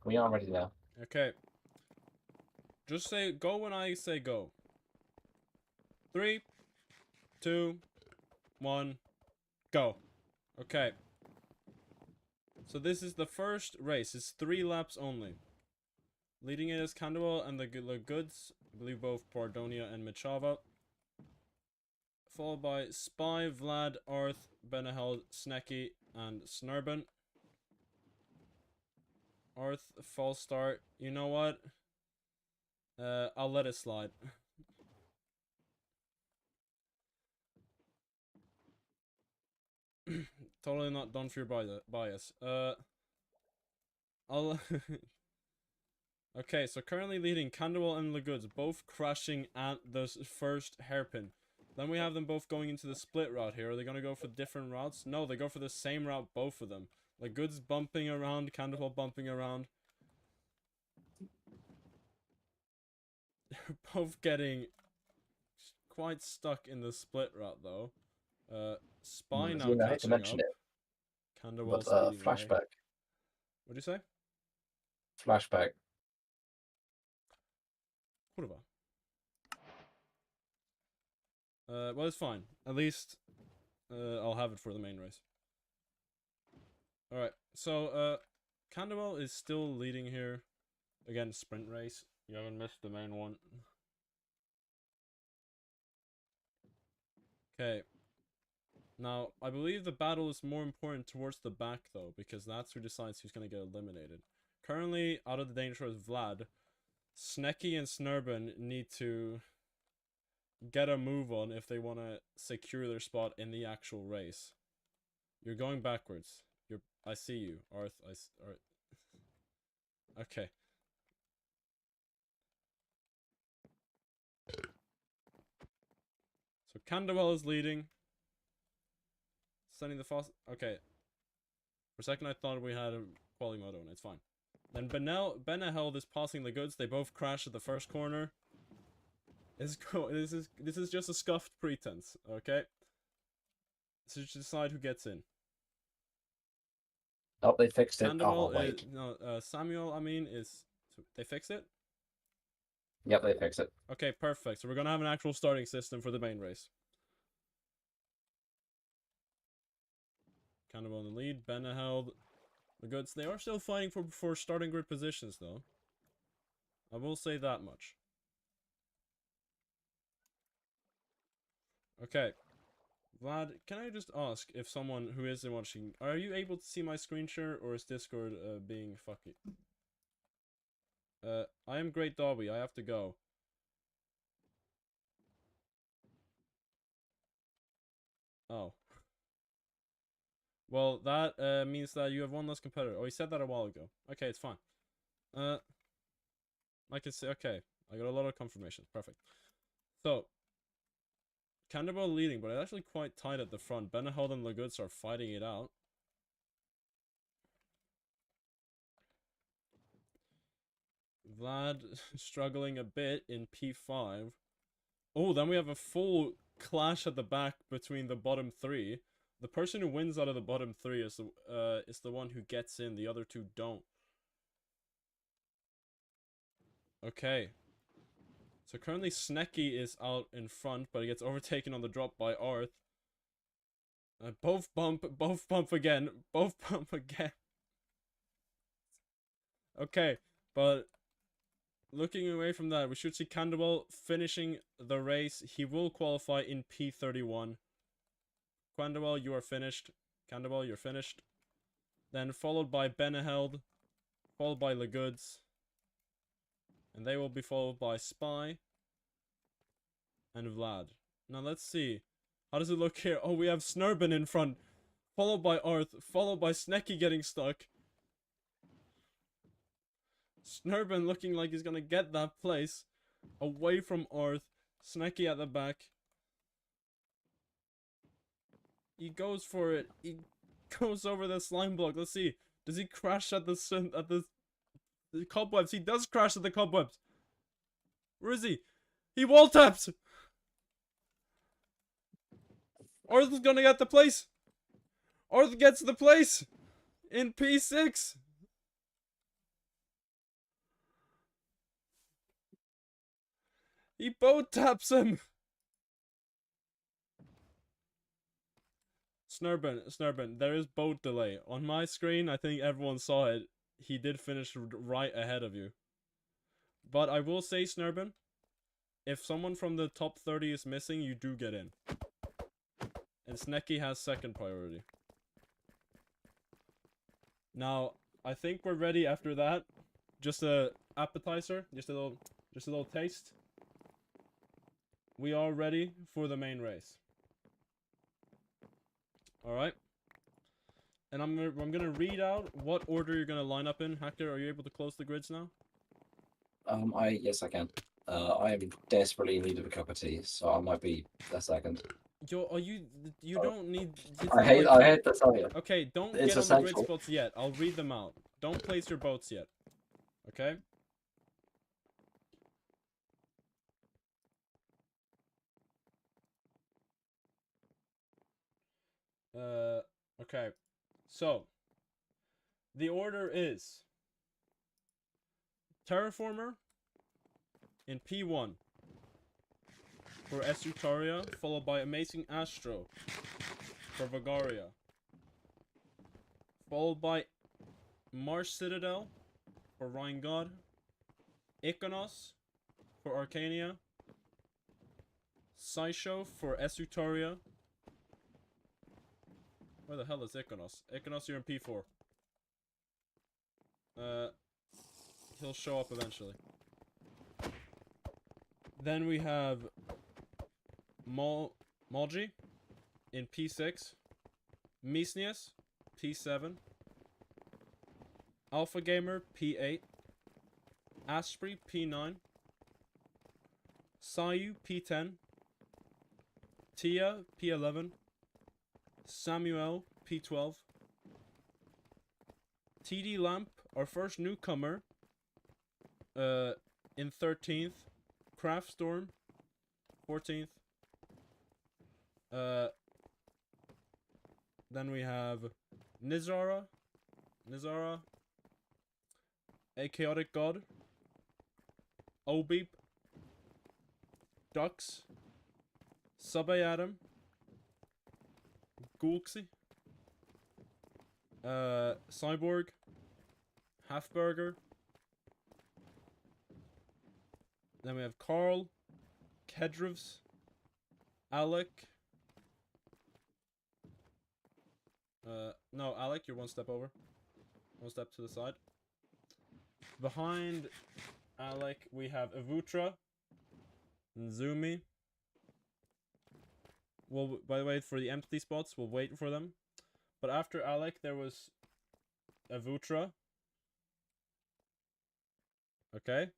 We are ready now. Okay. Just say go when I say go. 3, 2, 1, go. Okay. So this is the first race. It's 3 laps only. Leading it is Candwell and the Goods. I believe both Pardonia and Michava. Followed by Spy, Vlad, Arth, Benaheld, Snecky, and Snurban. Arth, false start. You know what? I'll let it slide. Totally not done for your bias. I'll... Okay, so currently leading Candwell and Legoods, both crashing at the first hairpin. Then we have them both going into the split route here. Are they gonna go for different routes? No, they go for the same route, both of them. Like Goods bumping around, Candlefall bumping around. They're both getting quite stuck in the split route though. Spy now I hate to catching mention up. it, Candlewall's but leading the way. flashback. What'd you say? Flashback. Kurwa. Well, it's fine. At least, I'll have it for the main race. Alright, so, Candwell is still leading here. Again, sprint race. You haven't missed the main one. Okay. Now, I believe the battle is more important towards the back, though, because that's who decides who's going to get eliminated. Currently, out of the danger is Vlad. Snecky and Snurban need to get a move on if they want to secure their spot in the actual race. You're going backwards. I see you, Arth. Arth. Okay. So Candwell is leading. Sending the fast. Okay. For a second, I thought we had a quality moto, and it's fine. Then Benaheld is passing the Goods. They both crash at the first corner. This is just a scuffed pretense, okay? So just decide who gets in. Oh, they fixed it. Sandoval Oh, wait. Samuel, I mean, is... They fixed it? Yep, they fixed it. Okay, perfect. So we're gonna have an actual starting system for the main race. Cannibal in the lead, Benaheld, the Goods. They are still fighting for starting grid positions, though. I will say that much. Okay. Vlad, can I just ask if someone who isn't watching, are you able to see my screen share, or is Discord being fucky? I am Great Dobby, I have to go. Oh. Well, that means that you have one less competitor. Oh, he said that a while ago. Okay, it's fine. I can say, okay. I got a lot of confirmation. Perfect. So, Canterbury leading, but it's actually quite tight at the front. Benaheld and Legoods are fighting it out. Vlad struggling a bit in P5. Oh, then we have a full clash at the back between the bottom three. The person who wins out of the bottom three is the one who gets in. The other two don't. Okay. So currently Snecky is out in front, but he gets overtaken on the drop by Arth. Both bump again. Both bump again. Okay, but looking away from that, we should see Candwell finishing the race. He will qualify in P31. Candwell, you are finished. Candwell, you're finished. Then followed by Benaheld, followed by Legoods. And they will be followed by Spy and Vlad. Now let's see. How does it look here? Oh, we have Snurban in front. Followed by Arth. Followed by Snecky getting stuck. Snurban looking like he's gonna get that place. Away from Arth. Snecky at the back. He goes for it. He goes over the slime block. Let's see. Does he crash at the cobwebs? He does crash at the cobwebs. Where is he? He wall taps. Arth is gonna get the place. Arth gets the place in P6. He boat taps him. Snurban, there is boat delay. On my screen, I think everyone saw it. He did finish right ahead of you. But I will say, Snurban, if someone from the top 30 is missing, you do get in. And Snecky has second priority. Now, I think we're ready after that. Just a appetizer, just a little taste. We are ready for the main race. Alright. And I'm gonna read out what order you're gonna line up in. Hector, are you able to close the grids now? Yes, I can. I am desperately in need of a cup of tea, so I might be a second. Yo, are you don't need. It's I not hate like to tell you. Okay, don't It's get on the grid essential. spots yet. I'll read them out. Don't place your boats yet. Okay? Okay. So, the order is Terraformer in P1 for Esutoria, followed by Amazing Astro for Vagaria, followed by Mars Citadel for Rhine God, Iconos for Arcania, Sysho for Esutoria. Where the hell is Iconos? Iconos, you're in P4. He'll show up eventually. Then we have Molgi in P6, Misnius P7, Alpha Gamer P8, Asprey P9, Sayu P10, Tia P11, Samuel P12, TD Lamp, our first newcomer, in 13th, Craft Storm 14th. Then we have Nizara, a Chaotic God, Obeep, Dux, Subway Adam, Gulxi, Cyborg, Halfburger. Then we have Carl, Kedrivs, Alec. No, Alec, you're one step over. One step to the side. Behind Alec, we have Avutra, Nzumi. Well, by the way, for the empty spots, we'll wait for them. But after Alec, there was Avutra. Okay.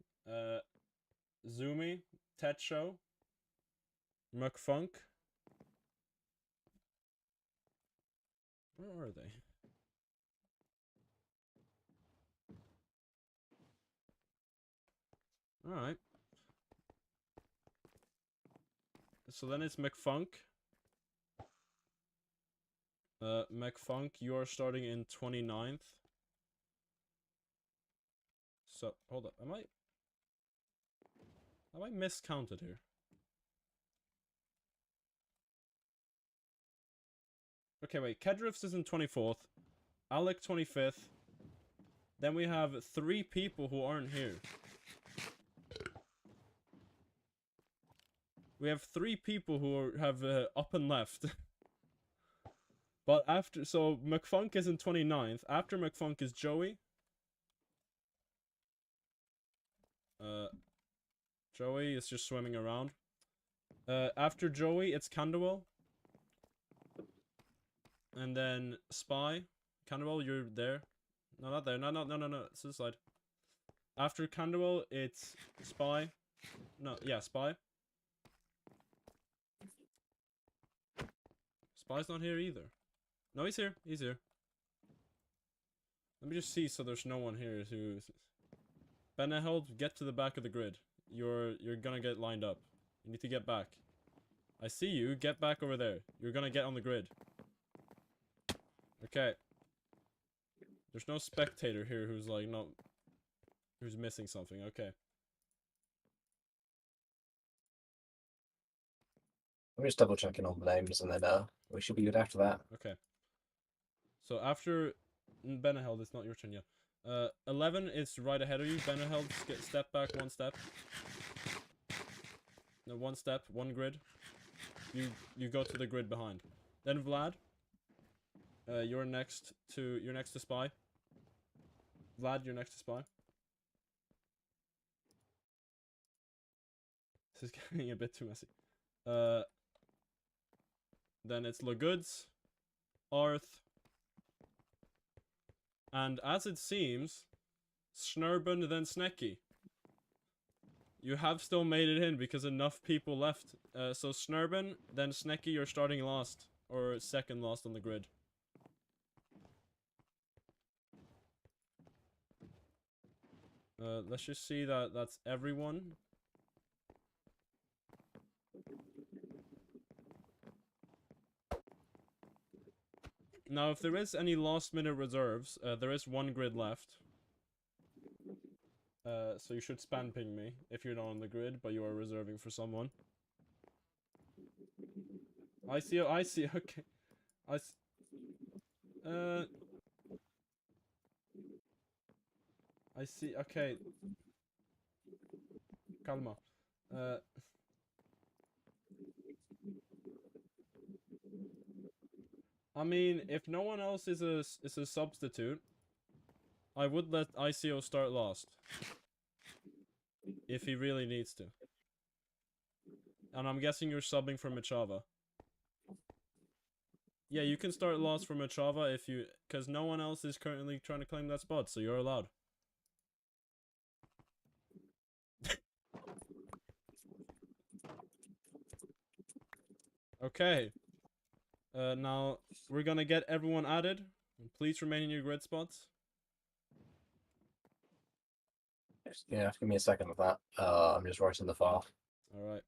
Zumi, Tetcho, McFunk. Where are they? Alright. So then it's McFunk. McFunk, you are starting in 29th. So, hold up. Am I miscounted here? Okay, wait. Kedrifs is in 24th. Alec 25th. Then we have 3 people who aren't here. We have 3 people who have up and left. But after, so McFunk is in 29th. After McFunk is Joey. Joey is just swimming around. After Joey, it's Candwell. And then Spy. Candwell, you're there. No, not there. No. It's this side. After Candwell, it's Spy. No, yeah, Spy. Spy's not here either. No, he's here. He's here. Let me just see so there's no one here who... Beneheld, get to the back of the grid. You're gonna get lined up. You need to get back. I see you. Get back over there. You're gonna get on the grid. Okay. There's no spectator here who's like, no... Who's missing something. Okay. I'm just double checking all the names and then we should be good after that. Okay. So after Beneheld, it's not your turn yet. 11 is right ahead of you. Beneheld, step back 1 step. No, 1 step, 1 grid. You go to the grid behind. Then Vlad. You're next to Spy. Vlad, you're next to Spy. This is getting a bit too messy. Then it's Lagoods, Arth, and as it seems, Snurban then Snecky. You have still made it in because enough people left. So Snurban, then Snecky, you're starting last. Or second last on the grid. Let's just see that that's everyone. Now, if there is any last-minute reserves, there is one grid left. So you should spam ping me if you're not on the grid, but you are reserving for someone. I see, okay. I see, okay. Calma. I mean, if no one else is a substitute, I would let ICO start last. If he really needs to. And I'm guessing you're subbing for Machava. Yeah, you can start last for Machava if you... Because no one else is currently trying to claim that spot, so you're allowed. Okay. Now, we're gonna get everyone added. Please remain in your grid spots. Yeah, give me a second of that. I'm just writing the file. Alright.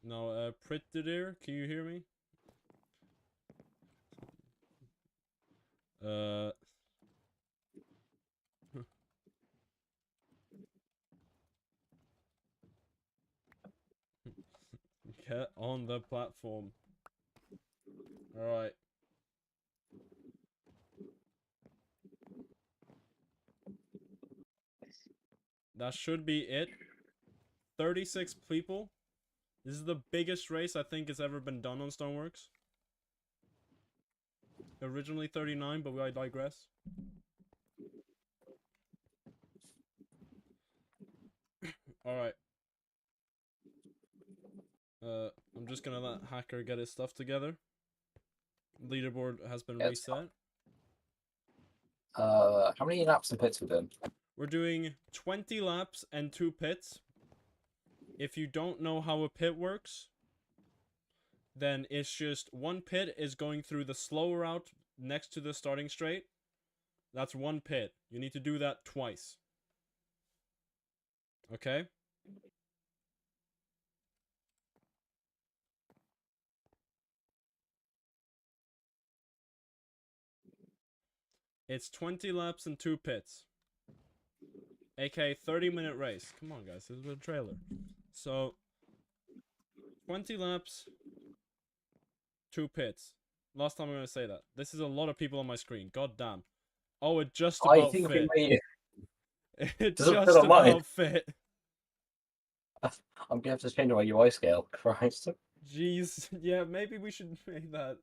Now, Prittidir, can you hear me? Get on the platform. Alright. That should be it. 36 people. This is the biggest race I think has ever been done on Stoneworks. Originally 39, but I digress. Alright. I'm just gonna let Hacker get his stuff together. Leaderboard has been reset. How many laps and pits we done? We're doing 20 laps and 2 pits. If you don't know how a pit works, then it's just one pit is going through the slow route next to the starting straight. That's one pit. You need to do that twice. Okay? It's 20 laps and 2 pits. aka 30-minute race. Come on, guys, this is a trailer. So, 20 laps, 2 pits. Last time I'm gonna say that. This is a lot of people on my screen. God damn. Oh, it just about fit. It Does it just fit on mine? about fit. I'm gonna have to change my UI scale. Christ. Jeez. Yeah, maybe we should make that.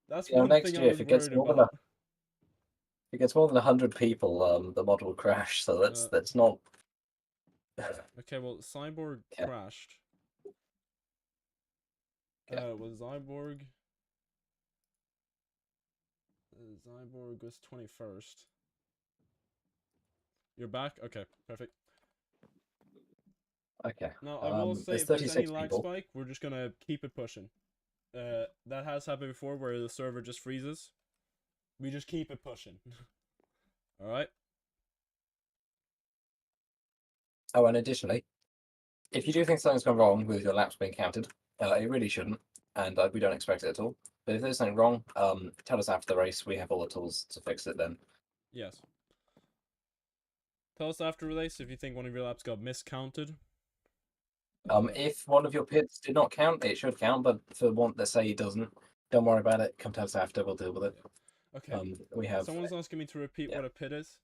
That's Yeah, one next thing year, I was if it gets worried more than about. if it gets more than 100 people, the mod will crash. So that's not. Okay, well, Cyborg Yeah. crashed. Yeah. Was Cyborg... Cyborg was 21st. You're back? Okay, perfect. Okay. Now, I will say, there's if there's any 36 lag people. spike, we're just gonna keep it pushing. That has happened before, where the server just freezes. We just keep it pushing. Alright? Oh, and additionally, if you do think something's gone wrong with your laps being counted, it really shouldn't, and we don't expect it at all. But if there's something wrong, tell us after the race. We have all the tools to fix it then. Yes. Tell us after release if you think one of your laps got miscounted. If one of your pits did not count, it should count, but for one that say it doesn't, don't worry about it. Come tell us after, we'll deal with it. Okay. We have. Someone's asking me to repeat yeah. what a pit is.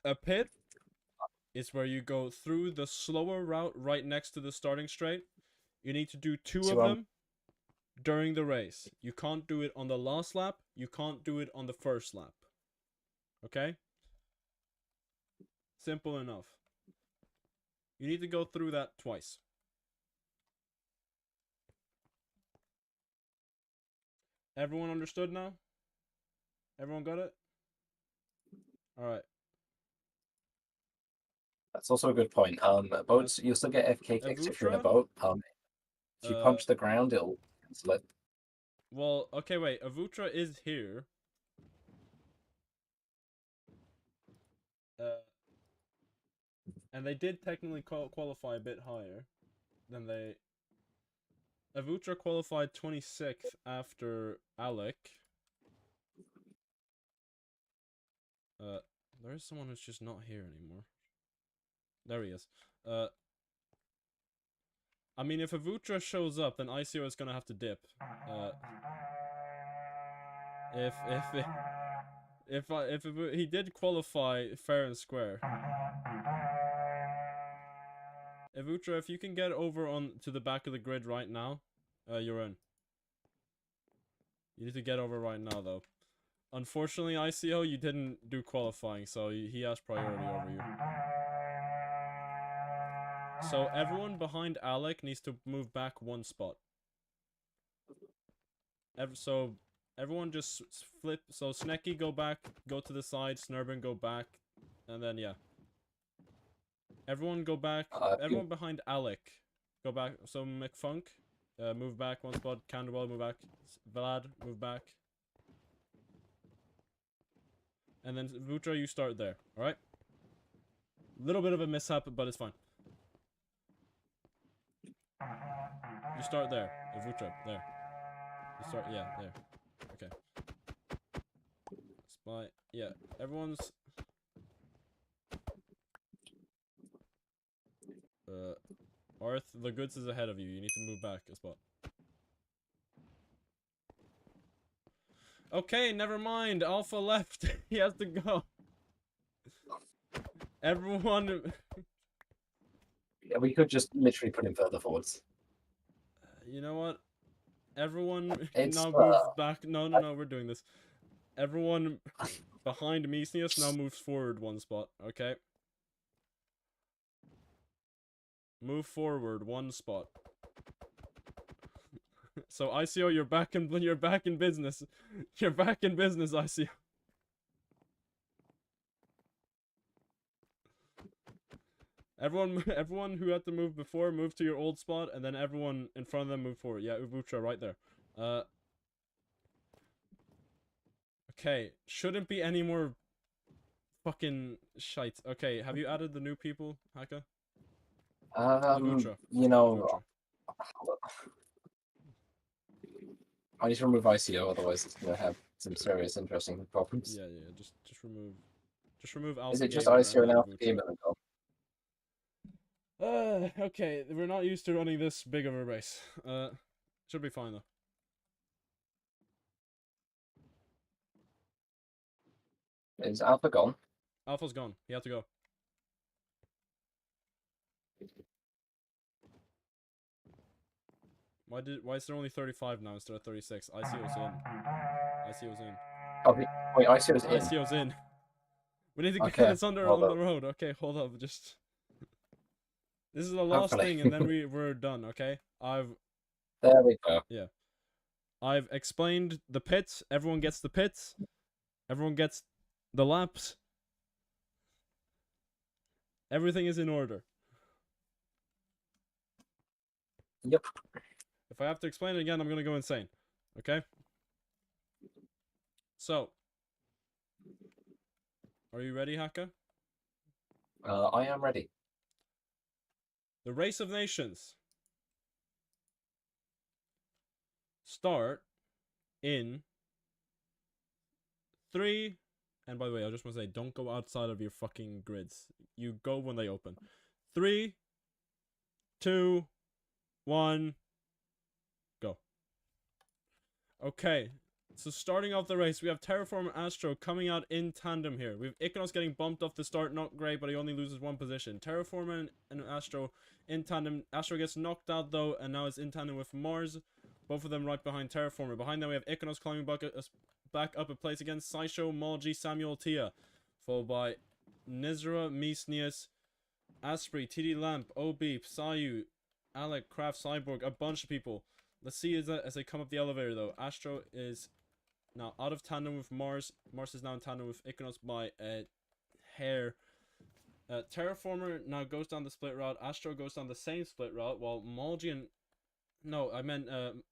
A pit is where you go through the slower route right next to the starting straight. You need to do 2 of them during the race. You can't do it on the last lap. You can't do it on the first lap. Okay? Simple enough. You need to go through that twice. Everyone understood now? Everyone got it? Alright. That's also a good point. Boats, you'll still get FK kicks if you're in a Avutra? boat. If you punch the ground, it'll cancel it. Well, okay, wait. Avutra is here. And they did technically qualify a bit higher than they. Avutra qualified 26th after Alec. There is someone who's just not here anymore. There he is. I mean, if Avutra shows up, then ICO is gonna have to dip. If he did qualify fair and square. Avutra, if you can get over on to the back of the grid right now, you're in. You need to get over right now, though. Unfortunately, ICO, you didn't do qualifying, so he has priority over you. So everyone behind Alec needs to move back one spot. So everyone just flip. So Snecky, go back, go to the side. Snurban, go back, and then yeah. Everyone go back. Everyone behind Alec, go back. So McFunk, move back one spot. Canderwell, move back. Vlad, move back. And then Vutra, you start there. All right. Little bit of a mishap, but it's fine. You start there. Vutra, there. You start, yeah, there. Okay. Spy, yeah. Everyone's. Arth, the goods is ahead of you. You need to move back a spot. Okay, never mind. Alpha left. He has to go. Everyone. Yeah, we could just literally put him further forwards. You know what? Everyone It's, now moves back. No, we're doing this. Everyone behind Mesnius now moves forward one spot. Okay. Move forward one spot. So ICO, you're back in business. You're back in business, ICO. Everyone who had to move before, move to your old spot, and then everyone in front of them move forward. Yeah, Ubutra right there. Okay, shouldn't be any more fucking shite. Okay, have you added the new people, Haka? Ubutra. You know, Ubutra. I need to remove ICO, otherwise it's gonna have some serious, interesting problems. Yeah, just remove Alpha. Is it just Gamer ICO and Alpha Ubutra. Gamer? Okay, we're not used to running this big of a race. Should be fine though. Is Alpha gone? Alpha's gone. He had to go. Why is there only 35 now instead of 36? ICO's in. ICO's in. Oh, wait, ICO's in. ICO's in. We need to get Okay, this on the road. Okay, hold up. Just this is the last Hopefully. thing, and then we're done. Okay. There we go. Yeah. I've explained the pits. Everyone gets the pits. Everyone gets the laps. Everything is in order. Yep. If I have to explain it again, I'm gonna go insane. Okay? So, are you ready, Haka? I am ready. The Race of Nations start in 3, and by the way, I just want to say, don't go outside of your fucking grids. You go when they open. 3, 2, 1, go. Okay, so starting off the race, we have Terraform and Astro coming out in tandem here. We have Iconos getting bumped off the start, not great, but he only loses one position. Terraform and Astro in tandem. Astro gets knocked out though, and now is in tandem with Mars. Both of them right behind Terraformer. Behind them, we have Iconos climbing back up a place against Sideshow, Malji, Samuel, Tia. Followed by Nizra, Mesnius, Asprey, TD Lamp, OB, Sayu, Alec, Craft, Cyborg, a bunch of people. Let's see as they come up the elevator though. Astro is now out of tandem with Mars. Mars is now in tandem with Iconos by a hair. Terraformer now goes down the split route. Astro goes down the same split route, while Malgi and... No, I meant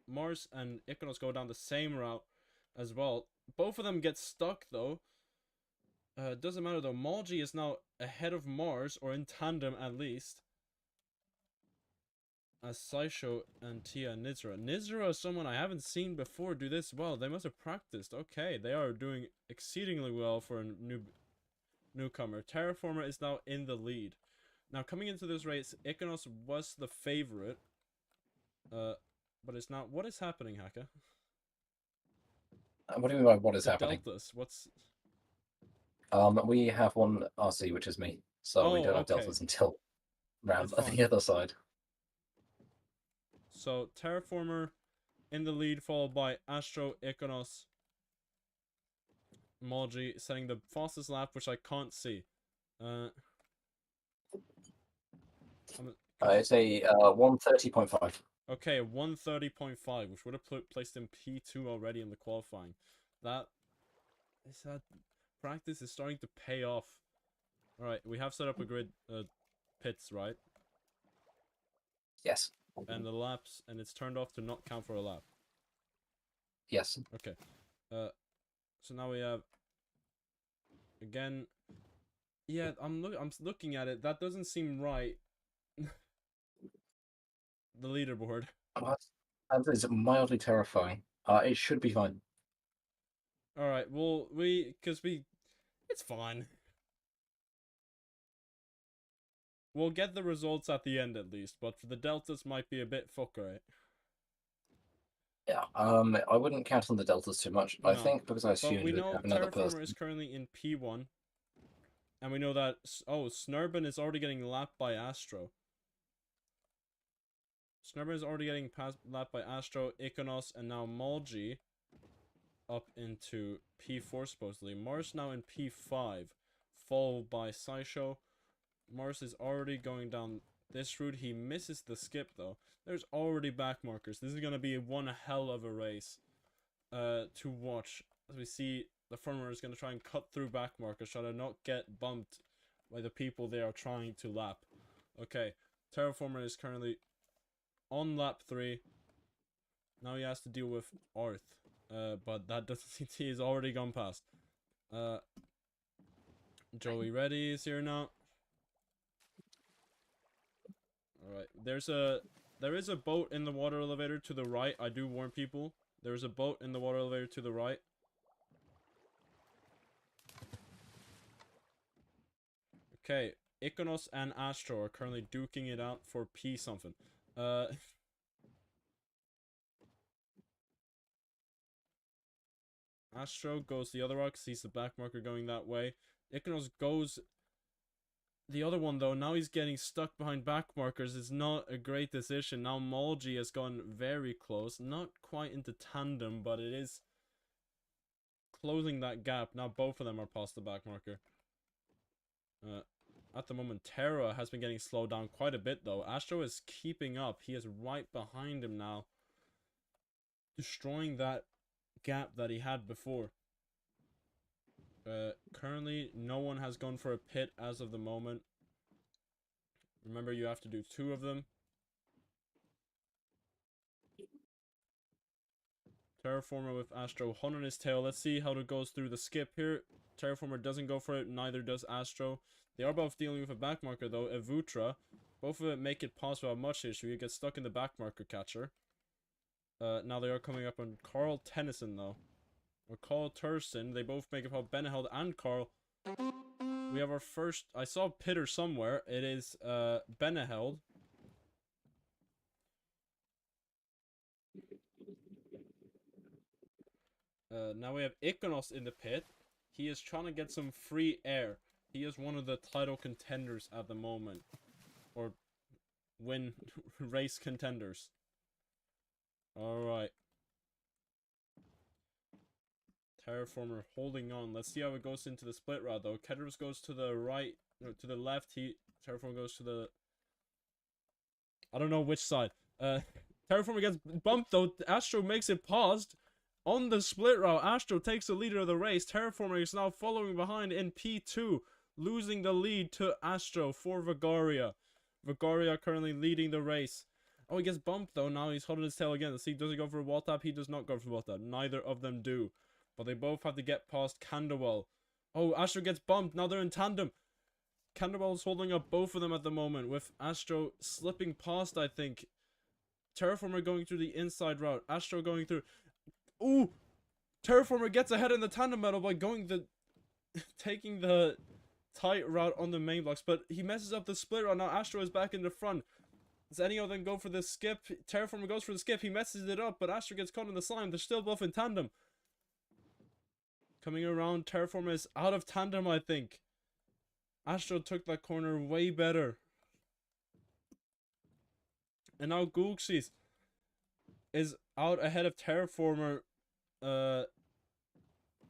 Mars and Iconos go down the same route as well. Both of them get stuck, though. Doesn't matter, though. Malgi is now ahead of Mars, or in tandem at least. As Saisho and Tia and Nizra. Nizra is someone I haven't seen before do this well. They must have practiced. Okay, they are doing exceedingly well for a newcomer. Terraformer is now in the lead. Now, coming into this race, Iconos was the favorite. But it's not. What is happening, Haka? What do you mean by what is The happening? Deltas. What's... We have one RC, which is me, so we Oh, don't have okay. deltas until round That's on fine. the other side. So, Terraformer in the lead, followed by Astro, Iconos, Malgi, setting the fastest lap, which I can't see. It's a 1:30.5. Okay, 1:30.5, which would have placed him P2 already in the qualifying. That practice is starting to pay off. Alright, we have set up a grid pits, right? Yes. And the laps, and it's turned off to not count for a lap. Yes. Okay. So now we have again. Yeah, I'm looking at it. That doesn't seem right. The leaderboard. That is mildly terrifying. It should be fine. All right. Well, it's fine. We'll get the results at the end at least, but for the deltas might be a bit fuck, right? Yeah. I wouldn't count on the deltas too much. I No, think because I But assumed we we'd know have another Terraformer person. is currently in P1, and we know that Snurban is already getting lapped by Astro. Snurban is already getting lapped by Astro, Iconos, and now Malgi up into P4 supposedly. Mars now in P5, followed by Saisho. Mars is already going down this route. He misses the skip though. There's already back markers. This is gonna be one hell of a race to watch. As we see, the front runner is gonna try and cut through back markers, try to not get bumped by the people they are trying to lap. Okay, Terraformer is currently on lap 3. Now he has to deal with Arth. But that doesn't seem to... He's already gone past. Joey Reddy is here now. Alright. There is a boat in the water elevator to the right. I do warn people. There is a boat in the water elevator to the right. Okay. Iconos and Astro are currently duking it out for P something. Astro goes the other route because he's the back marker going that way. Iconos goes the other one though. Now he's getting stuck behind back markers. It's not a great decision. Now Malgi has gone very close. Not quite into tandem, but it is closing that gap. Now both of them are past the back marker. At the moment, Terra has been getting slowed down quite a bit though. Astro is keeping up. He is right behind him now, destroying that gap that he had before. Currently, no one has gone for a pit as of the moment. Remember, you have to do 2 of them. Terraformer with Astro, Hun on his tail. Let's see how it goes through the skip here. Terraformer doesn't go for it, neither does Astro. They are both dealing with a back marker though, Evutra. Both of it make it past without much issue. You get stuck in the back marker catcher. Now they are coming up on Carl Tennyson though. Or Carl Thurston. They both make it past Beneheld and Carl. We have our first... I saw Pitter somewhere. It is Beneheld. Now we have Iconos in the pit. He is trying to get some free air. He is one of the title contenders at the moment. Or win race contenders. Alright. Terraformer holding on. Let's see how it goes into the split route though. Kedros goes to the right, no, to the left. Terraformer goes to the... I don't know which side. Terraformer gets bumped though. Astro makes it paused. On the split route, Astro takes the leader of the race. Terraformer is now following behind in P2. losing the lead to Astro for Vigaria. Vigaria currently leading the race. Oh, he gets bumped though. Now he's holding his tail again. Let's see, does he go for a wall tap? He does not go for a wall tap. Neither of them do. But they both have to get past Candlewell. Oh, Astro gets bumped. Now they're in tandem. Candlewell's holding up both of them at the moment, with Astro slipping past, I think. Terraformer going through the inside route. Astro going through. Ooh! Terraformer gets ahead in the tandem battle by taking the tight route on the main blocks, but he messes up the split route. Now Astro is back in the front. Does any of them go for the skip? Terraformer goes for the skip. He messes it up, but Astro gets caught in the slime. They're still both in tandem. Coming around, Terraformer is out of tandem, I think. Astro took that corner way better. And now Gulxis is out ahead of Terraformer.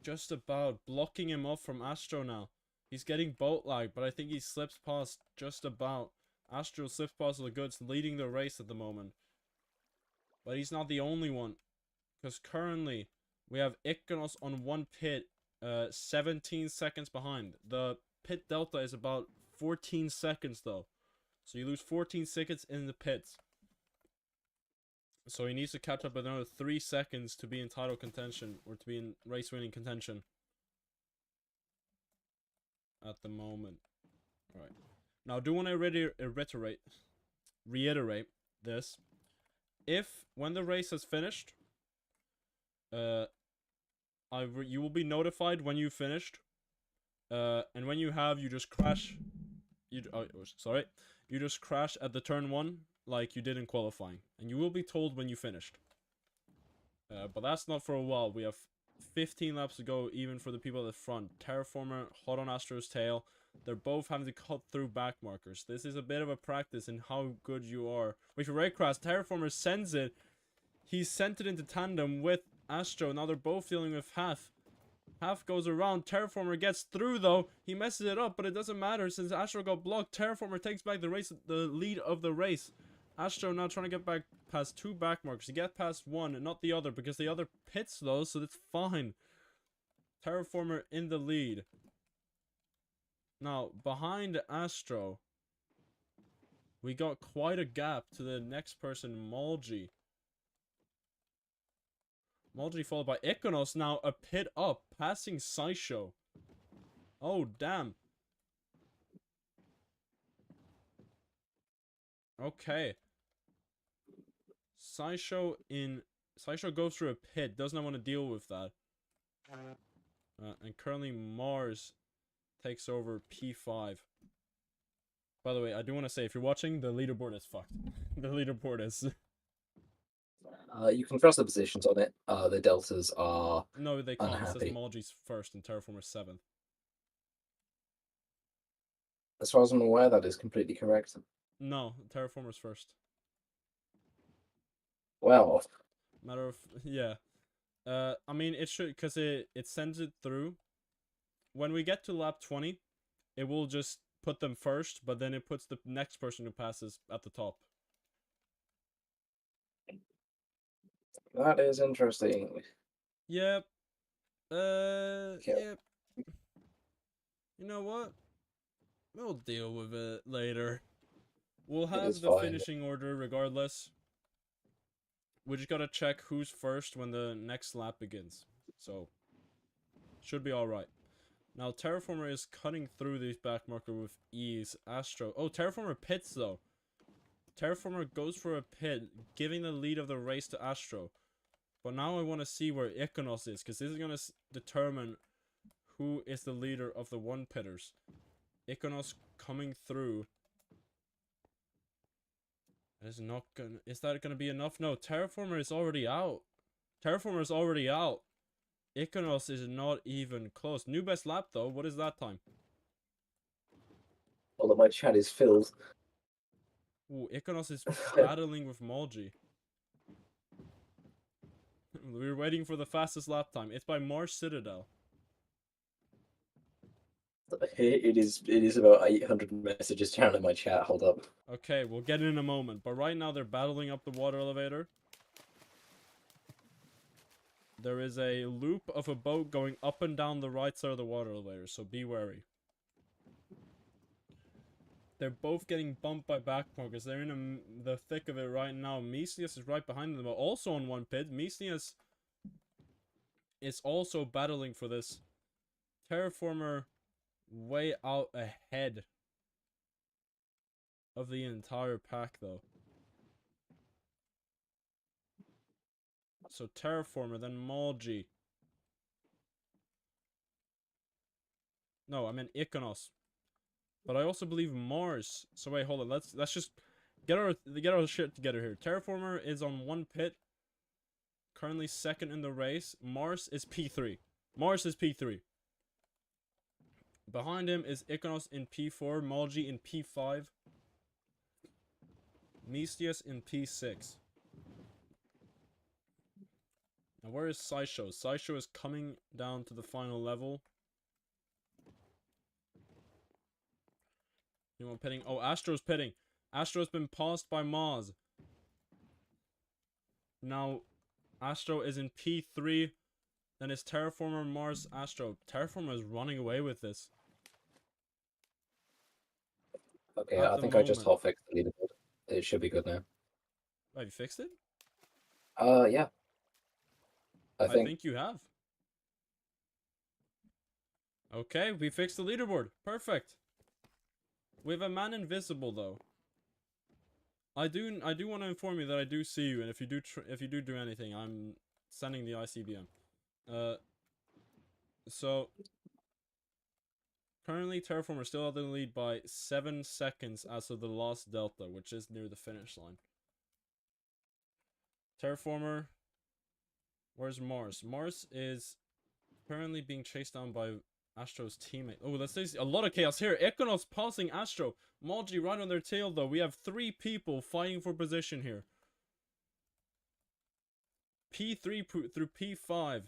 Just about blocking him off from Astro now. He's getting boat lag, but I think he slips past just about. Astro slips past the goods, leading the race at the moment. But he's not the only one, because currently we have Iconos on one pit, 17 seconds behind. The pit delta is about 14 seconds though, so you lose 14 seconds in the pits. So he needs to catch up another 3 seconds to be in title contention, or to be in race winning contention at the moment. Alright. Now I do want to reiterate this. If, when the race has finished, you will be notified when you finished. And when you have, you just crash. You just crash at the turn 1 like you did in qualifying, and you will be told when you finished. But that's not for a while. We have 15 laps to go, even for the people at the front. Terraformer hot on Astro's tail. They're both having to cut through back markers. This is a bit of a practice in how good you are. Wait for Raycraft. Terraformer sends it. He sent it into tandem with Astro. Now they're both dealing with Half. Half goes around. Terraformer gets through though. He messes it up, but it doesn't matter since Astro got blocked. Terraformer takes back the lead of the race. Astro now trying to get back past 2 back markers. He gets past 1 and not the other, because the other pits though, so that's fine. Terraformer in the lead. Now, behind Astro, we got quite a gap to the next person, Malgi. Malgi followed by Iconos, now a pit up, passing Sideshow. Oh, damn. Okay. Sideshow goes through a pit, does not want to deal with that. And currently Mars takes over P5. By the way, I do want to say, if you're watching, the leaderboard is fucked. The leaderboard is... You can trust the positions on it. The deltas are No, they can't. It says unhappy. Malgi's first and Terraformer's 7th. As far as I'm aware, that is completely correct. No, Terraformer's first. Well, Matter of... yeah. I mean, it should... because it sends it through. When we get to lap 20, it will just put them first, but then it puts the next person who passes at the top. that is interesting. Yep. Yep. Yep. You know what? We'll deal with it later. We'll have is the fine. finishing order regardless. We just gotta check who's first when the next lap begins. So, should be alright. Now, Terraformer is cutting through these back marker with ease. Astro. Oh, Terraformer pits though. Terraformer goes for a pit, giving the lead of the race to Astro. But now I want to see where Iconos is, because this is going to determine who is the leader of the one pitters. Iconos coming through. Is not gonna... Is that gonna be enough? No, Terraformer is already out. Terraformer is already out. Iconos is not even close. New best lap though. What is that time? Although my chat is filled. Ooh, Iconos is battling with Malgi. We're waiting for the fastest lap time. It's by Mars Citadel. It is about 800 messages down in my chat. Hold up. Okay, we'll get it in a moment. But right now they're battling up the water elevator. There is a loop of a boat going up and down the right side of the water elevator, so be wary. They're both getting bumped by backmarkers. They're in the thick of it right now. Misnius is right behind them, but also on one pit. Misnius is also battling for this. Terraformer way out ahead of the entire pack, though. So Terraformer, then Malgi. No, I meant Iconos. But I also believe Mars. So wait, hold on. Let's just get our shit together here. Terraformer is on one pit. Currently second in the race. Mars is P3. Mars is P3. Behind him is Iconos in P4. Malgi in P5. Mistius in P6. Now where is Sideshow? Sideshow is coming down to the final level. Anyone pitting? Oh, Astro's pitting. Astro's been passed by Mars. Now, Astro is in P3. Then it's Terraformer, Mars, Astro. Terraformer is running away with this. Okay, At I the think I just moment. hot fixed the leaderboard. It should be good now. Have you fixed it? Yeah. I I think think you have. Okay, we fixed the leaderboard. Perfect. We have a man invisible though. I do want to inform you that I do see you, and if you do anything, I'm sending the ICBM. So currently Terraformer still out in the lead by 7 seconds as of the last delta, which is near the finish line. Terraformer, where's Mars? Mars is currently being chased down by Astro's teammate. Oh, let's say a lot of chaos here. Equinox passing Astro. Malgi right on their tail, though. We have 3 people fighting for position here. P3 through P5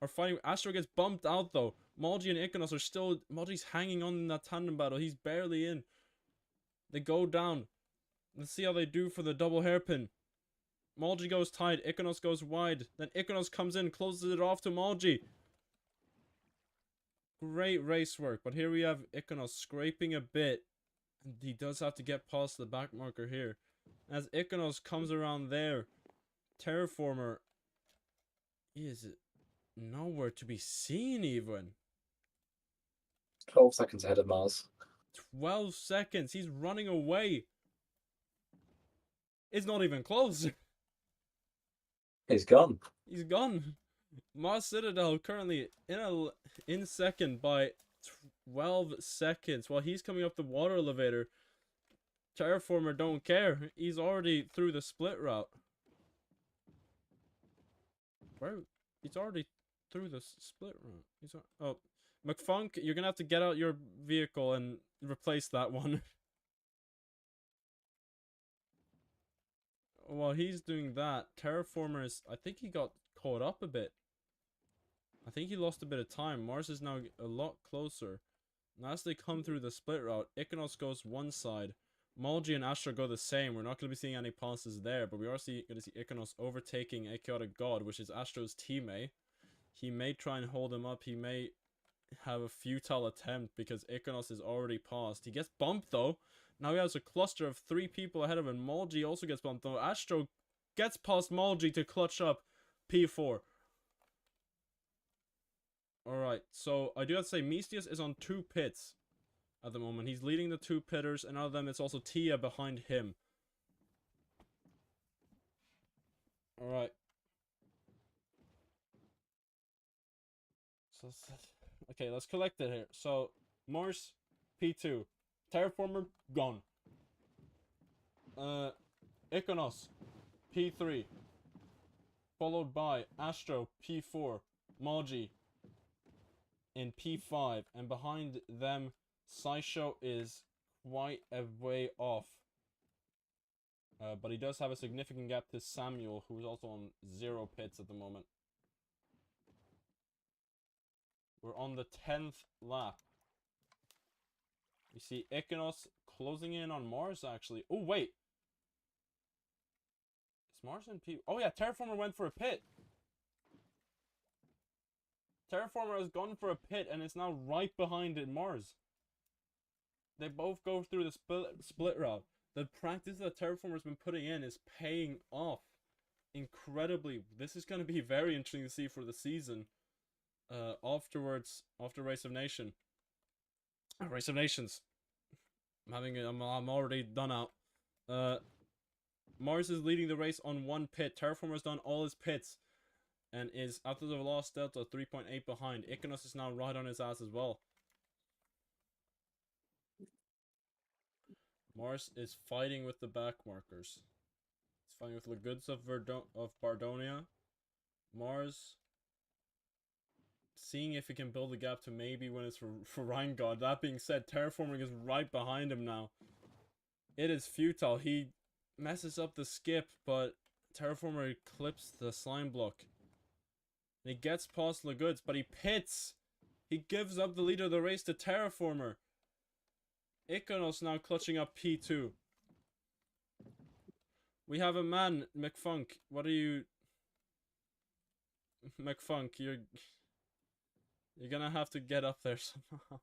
are fighting. Astro gets bumped out, though. Malgi and Equinox are still... Malgi's hanging on in that tandem battle. He's barely in. They go down. Let's see how they do for the double hairpin. Malgi goes tight. Equinox goes wide. Then Equinox comes in, closes it off to Malgi. Great race work, but here we have Iconos scraping a bit. And he does have to get past the back marker here. As Iconos comes around there, Terraformer is nowhere to be seen even. 12 seconds ahead of Mars. 12 seconds, he's running away. It's not even close. He's gone. He's gone. Mars Citadel currently in second by 12 seconds while he's coming up the water elevator. Terraformer don't care. He's already through the split route. Where? He's already through the split route. Oh, McFunk, you're gonna have to get out your vehicle and replace that one. While he's doing that, Terraformer is... I think he got caught up a bit. I think he lost a bit of time. Mars is now a lot closer. And as they come through the split route, Iconos goes one side. Malgi and Astra go the same. We're not going to be seeing any passes there, but we are going to see Iconos overtaking a Chaotic God, which is Astro's teammate. He may try and hold him up. He may have a futile attempt because Iconos is already passed. He gets bumped though. Now he has a cluster of 3 people ahead of him. Malgi also gets bumped though. Astro gets past Malgi to clutch up P4. Alright, so I do have to say Mistius is on 2 pits at the moment. He's leading the 2 pitters, and out of them it's also Tia behind him. Alright. So, okay, let's collect it here. So, Mars, P2. Terraformer, gone. Iconos, P3. Followed by Astro, P4. Malgi in P5. And behind them, Sideshow is quite a way off. But he does have a significant gap to Samuel, who is also on 0 pits at the moment. We're on the 10th lap. We see Iconos closing in on Mars, actually. Oh, wait. Is Mars in P... Oh, yeah, Terraformer went for a pit. Terraformer has gone for a pit, and it's now right behind Mars. They both go through the split route. The practice that Terraformer's been putting in is paying off incredibly. This is going to be very interesting to see for the season. Afterwards, after Race of Nations. I'm already done out. Mars is leading the race on 1 pit. Terraformer's done all his pits and is, after the last delta, 3.8 behind. Iconos is now right on his ass as well. Mars is fighting with the back markers. He's fighting with Legoods of Bardonia. Mars seeing if he can build a gap to maybe win it for Reingard. That being said, Terraforming is right behind him now. It is futile. He messes up the skip, but Terraformer clips the slime block. And he gets past Legoods, but he pits. He gives up the lead of the race to Terraformer. Iconos now clutching up P2. We have a man, McFunk. What are you... McFunk, you're gonna have to get up there somehow.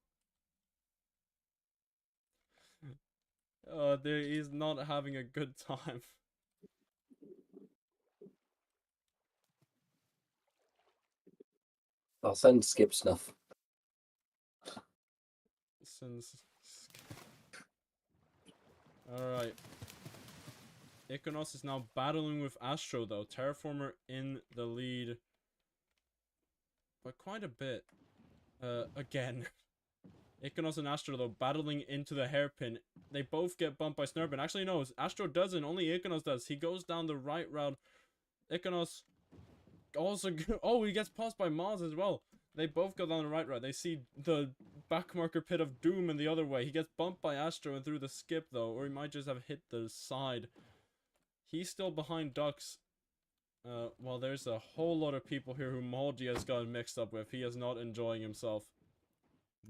He's not having a good time. I'll send Skip Snuff. Alright. Iconos is now battling with Astro though. Terraformer in the lead by quite a bit. Again. Iconos and Astro though battling into the hairpin. They both get bumped by Snurbin. Actually no, Astro doesn't, only Iconos does. He goes down the right route. Iconos also he gets passed by Maz as well. They both go down the right route. They see the backmarker pit of doom in the other way. He gets bumped by Astro and through the skip though, or he might just have hit the side. He's still behind Ducks. While there's a whole lot of people here who Maldi has gotten mixed up with. He is not enjoying himself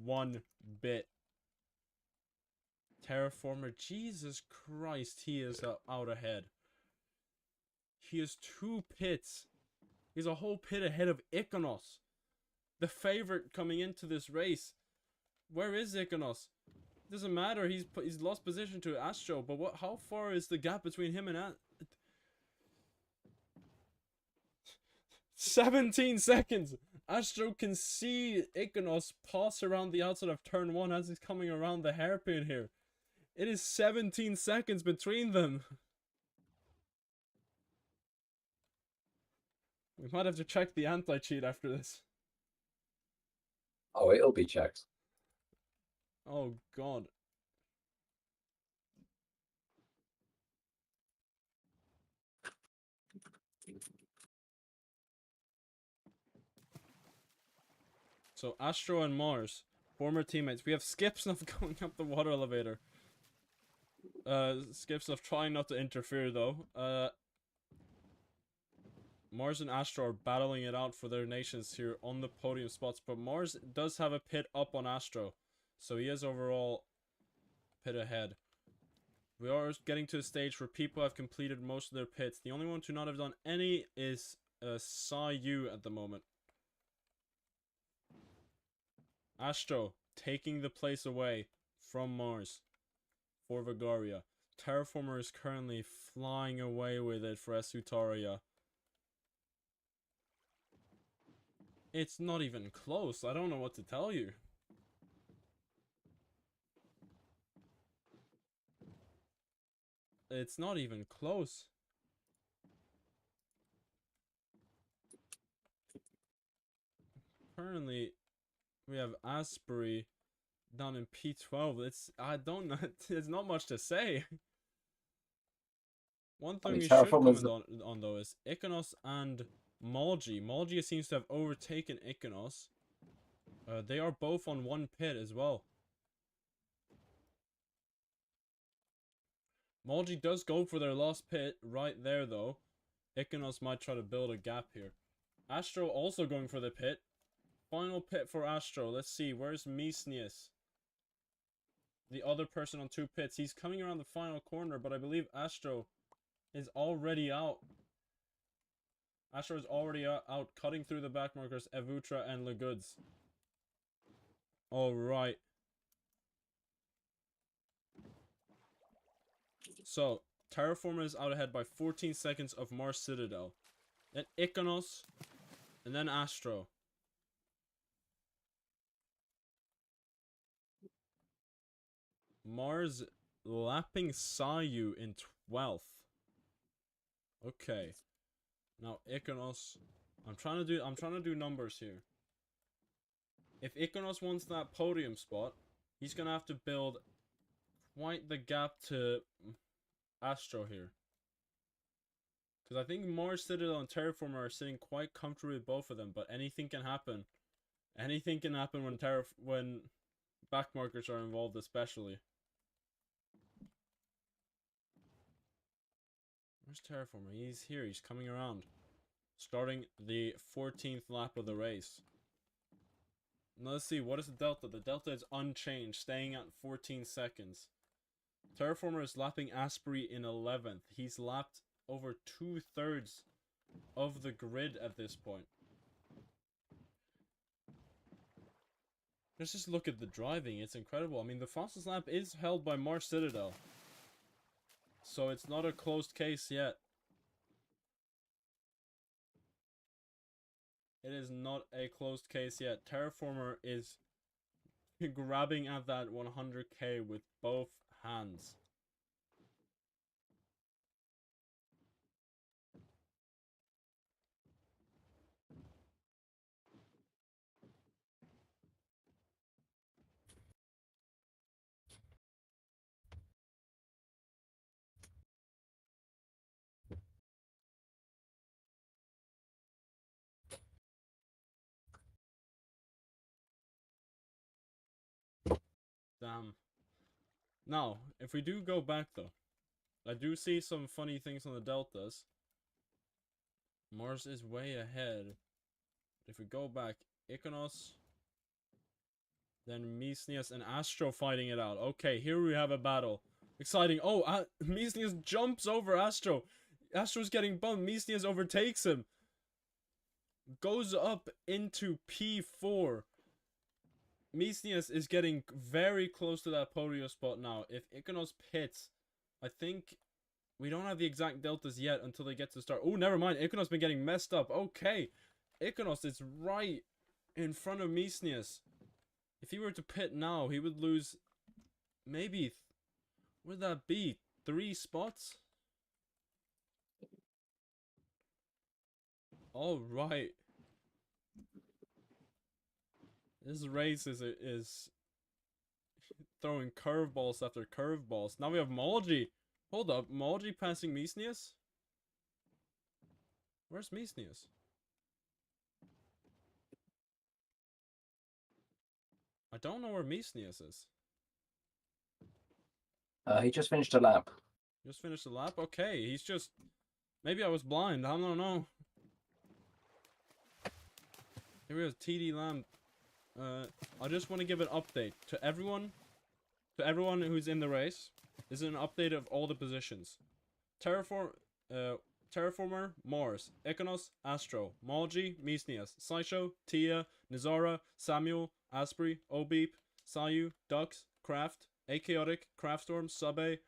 one bit. Terraformer, Jesus Christ, he is out ahead. He is 2 pits. He's a whole pit ahead of Iconos, the favorite coming into this race. Where is Iconos? Doesn't matter. He's lost position to Astro. But what? How far is the gap between him and 17 seconds. Astro can see Iconos pass around the outside of turn 1 as he's coming around the hairpin here. It is 17 seconds between them. We might have to check the anti-cheat after this. Oh, it'll be checked. Oh god. So Astro and Mars, former teammates. We have Skip Snuff going up the water elevator. Skip Snuff trying not to interfere though. Mars and Astro are battling it out for their nations here on the podium spots, but Mars does have a pit up on Astro, so he is overall pit ahead. We are getting to a stage where people have completed most of their pits. The only one to not have done any is Yu at the moment. Astro taking the place away from Mars for Vagaria. Terraformer is currently flying away with it for Esutaria. It's not even close. I don't know what to tell you. It's not even close. Currently, we have Asbury down in P12. I don't know. There's not much to say. One thing we should comment on though is Iconos and Malgi. Malgi seems to have overtaken Iconos. They are both on 1 pit as well. Malgi does go for their last pit right there though. Iconos might try to build a gap here. Astro also going for the pit. Final pit for Astro. Let's see. Where's Misnius? The other person on 2 pits. He's coming around the final corner, but I believe Astro is already out. Astro is already out, cutting through the back markers, Evutra and Legoods. Alright. So, Terraformer is out ahead by 14 seconds of Mars Citadel. Then Iconos, and then Astro. Mars lapping Sayu in 12th. Okay. Now Iconos. I'm trying to do numbers here. If Iconos wants that podium spot, he's gonna have to build quite the gap to Astro here. Because I think Mars Citadel and Terraformer are sitting quite comfortably with both of them, but anything can happen. Anything can happen when backmarkers are involved, especially. Where's Terraformer? He's here. He's coming around. Starting the 14th lap of the race. Now let's see. What is the delta? The delta is unchanged, staying at 14 seconds. Terraformer is lapping Asprey in 11th. He's lapped over 2/3 of the grid at this point. Let's just look at the driving. It's incredible. I mean, the fastest lap is held by Mars Citadel. So it's not a closed case yet. It is not a closed case yet. Terraformer is grabbing at that 100k with both hands. Damn. Now, if we do go back though, I do see some funny things on the deltas. Mars is way ahead. If we go back, Iconos, then Misnius and Astro fighting it out. Okay, here we have a battle. Exciting. Oh, Misnius jumps over Astro. Astro's getting bumped. Misnius overtakes him. Goes up into P4. Misnius is getting very close to that podium spot now. If Iconos pits, I think we don't have the exact deltas yet until they get to start. Oh, never mind. Iconos been getting messed up. Okay. Iconos is right in front of Misnius. If he were to pit now, he would lose maybe, what'd that be? 3 spots? All right. This race is throwing curveballs after curveballs. Now we have Malji. Hold up, Malji passing Misnius? Where's Misnius? I don't know where Misnius is. He just finished a lap. Just finished the lap? Okay, he's just... Maybe I was blind, I don't know. Here we go, TD Lamb. I just want to give an update to everyone who's in the race. This is an update of all the positions. Terraformer, Mars, Econos, Astro, Malji, Misnius, Saisho, Tia, Nizara, Samuel, Asprey, Obeep, Sayu, Dux, Craft, Achaotic, Craftstorm, Sube,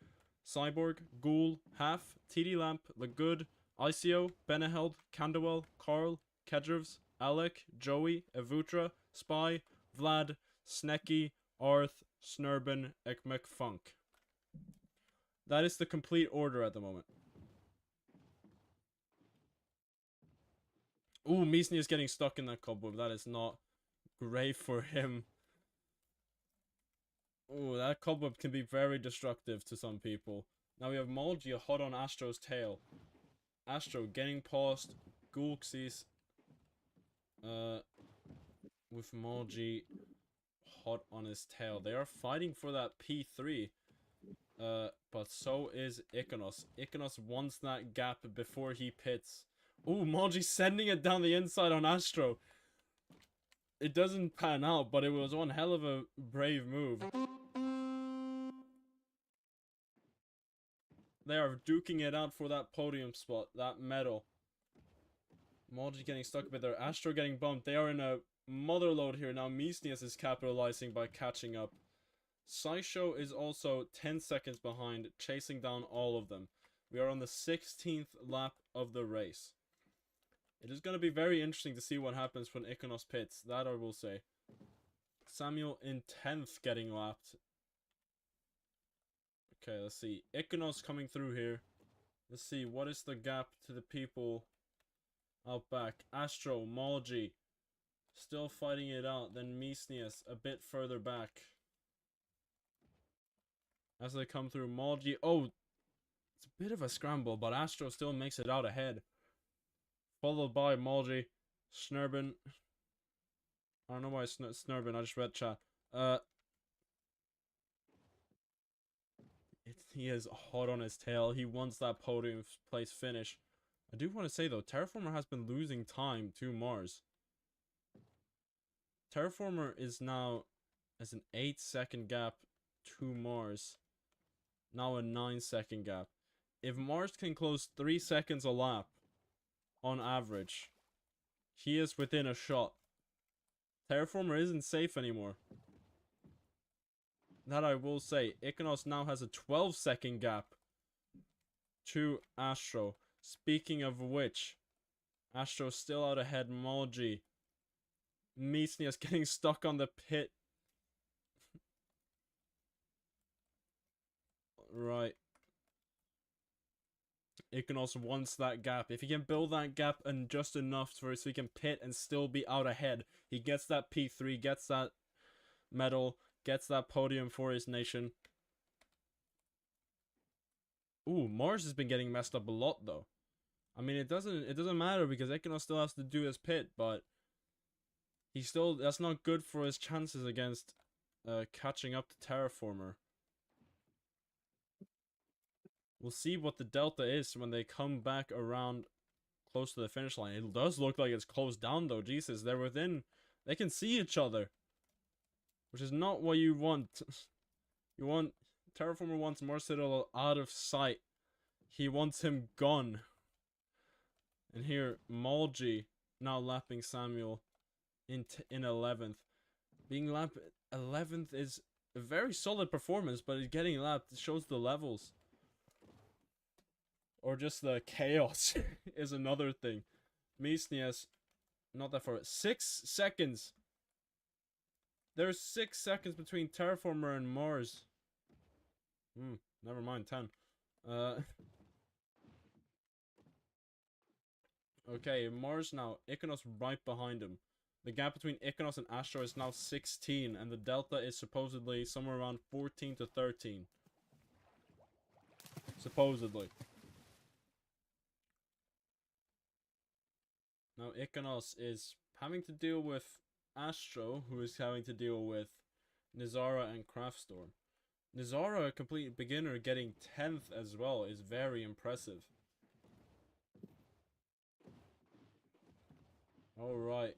Cyborg, Ghoul, Half, TD Lamp, The Good, Icio, Beneheld, Candwell, Carl, Kedrivs, Alec, Joey, Evutra, Spy, Vlad, Snecky, Arth, Snurban, Ekmek, Funk. That is the complete order at the moment. Ooh, Misni is getting stuck in that cobweb. That is not great for him. Ooh, that cobweb can be very destructive to some people. Now we have Malji hot on Astro's tail. Astro getting past Gulxis. With Malji hot on his tail. They are fighting for that P3. But so is Iconos. Iconos wants that gap before he pits. Ooh, Malji sending it down the inside on Astro. It doesn't pan out, but it was one hell of a brave move. They are duking it out for that podium spot, that medal. Malji getting stuck a bit there. Astro getting bumped. They are in a mother load here now. Misnius is capitalizing by catching up. Sideshow is also 10 seconds behind, chasing down all of them. We are on the 16th lap of the race. It is going to be very interesting to see what happens when Iconos pits, that I will say. Samuel in 10th getting lapped. Okay, let's see. Iconos coming through here. Let's see, what is the gap to the people out back? Astro, Malji, still fighting it out. Then Misnius a bit further back. As they come through, Malji, oh, it's a bit of a scramble, but Astro still makes it out ahead. Followed by Malji, Snurbin. I don't know why it's Snurbin, I just read chat. He is hot on his tail. He wants that podium place finish. I do want to say though, Terraformer has been losing time to Mars. Terraformer is now as an 8-second gap to Mars. Now a 9-second gap. If Mars can close 3 seconds a lap, on average, he is within a shot. Terraformer isn't safe anymore. That I will say. Iconos now has a 12-second gap to Astro. Speaking of which, Astro still out ahead. Malji. Misnius getting stuck on the pit. Right. Iconos wants that gap. If he can build that gap and just enough for so he can pit and still be out ahead, he gets that P3, gets that medal, gets that podium for his nation. Ooh, Mars has been getting messed up a lot though. I mean, it doesn't matter because Iconos still has to do his pit, but that's not good for his chances against catching up to Terraformer. We'll see what the delta is when they come back around close to the finish line. It does look like it's closed down though. Jesus, they're within. They can see each other. Which is not what you want. Terraformer wants Marcelo out of sight. He wants him gone. And here, Malji now lapping Samuel in 11th. Being lapped 11th is a very solid performance, but getting lapped shows the levels. Or just the chaos is another thing. Misnius, not that far. 6 seconds. There's 6 seconds between Terraformer and Mars. Never mind, 10. Okay, Mars now. Iconos right behind him. The gap between Iconos and Astro is now 16, and the delta is supposedly somewhere around 14 to 13. Supposedly. Now Iconos is having to deal with Astro, who is having to deal with Nizara and Craftstorm. Nizara, a complete beginner, getting 10th as well is very impressive. Alright.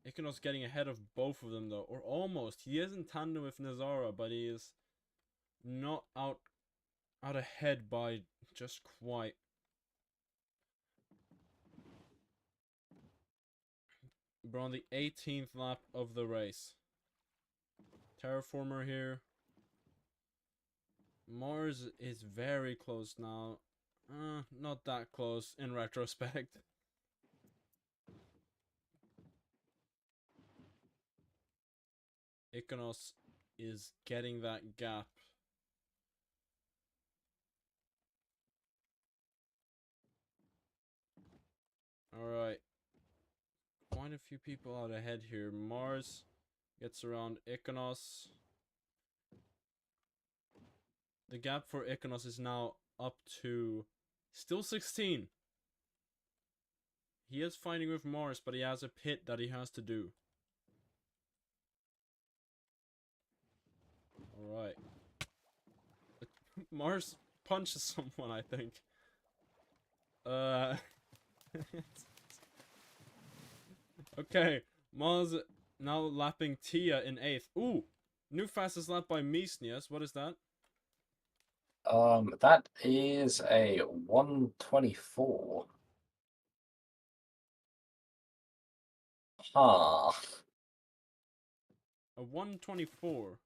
Iconos getting ahead of both of them though, or almost. He is in tandem with Nizara, but he is not out ahead by just quite. We're on the 18th lap of the race. Terraformer here. Mars is very close now. Not that close in retrospect. Iconos is getting that gap. Alright. Quite a few people out ahead here. Mars gets around Iconos. The gap for Iconos is now up to still 16. He is fighting with Mars, but he has a pit that he has to do. Alright. Mars punches someone, I think. Okay, Mars now lapping Tia in 8th. Ooh! New fastest lap by Misnius. What is that? That is a 124. Huh. A 124.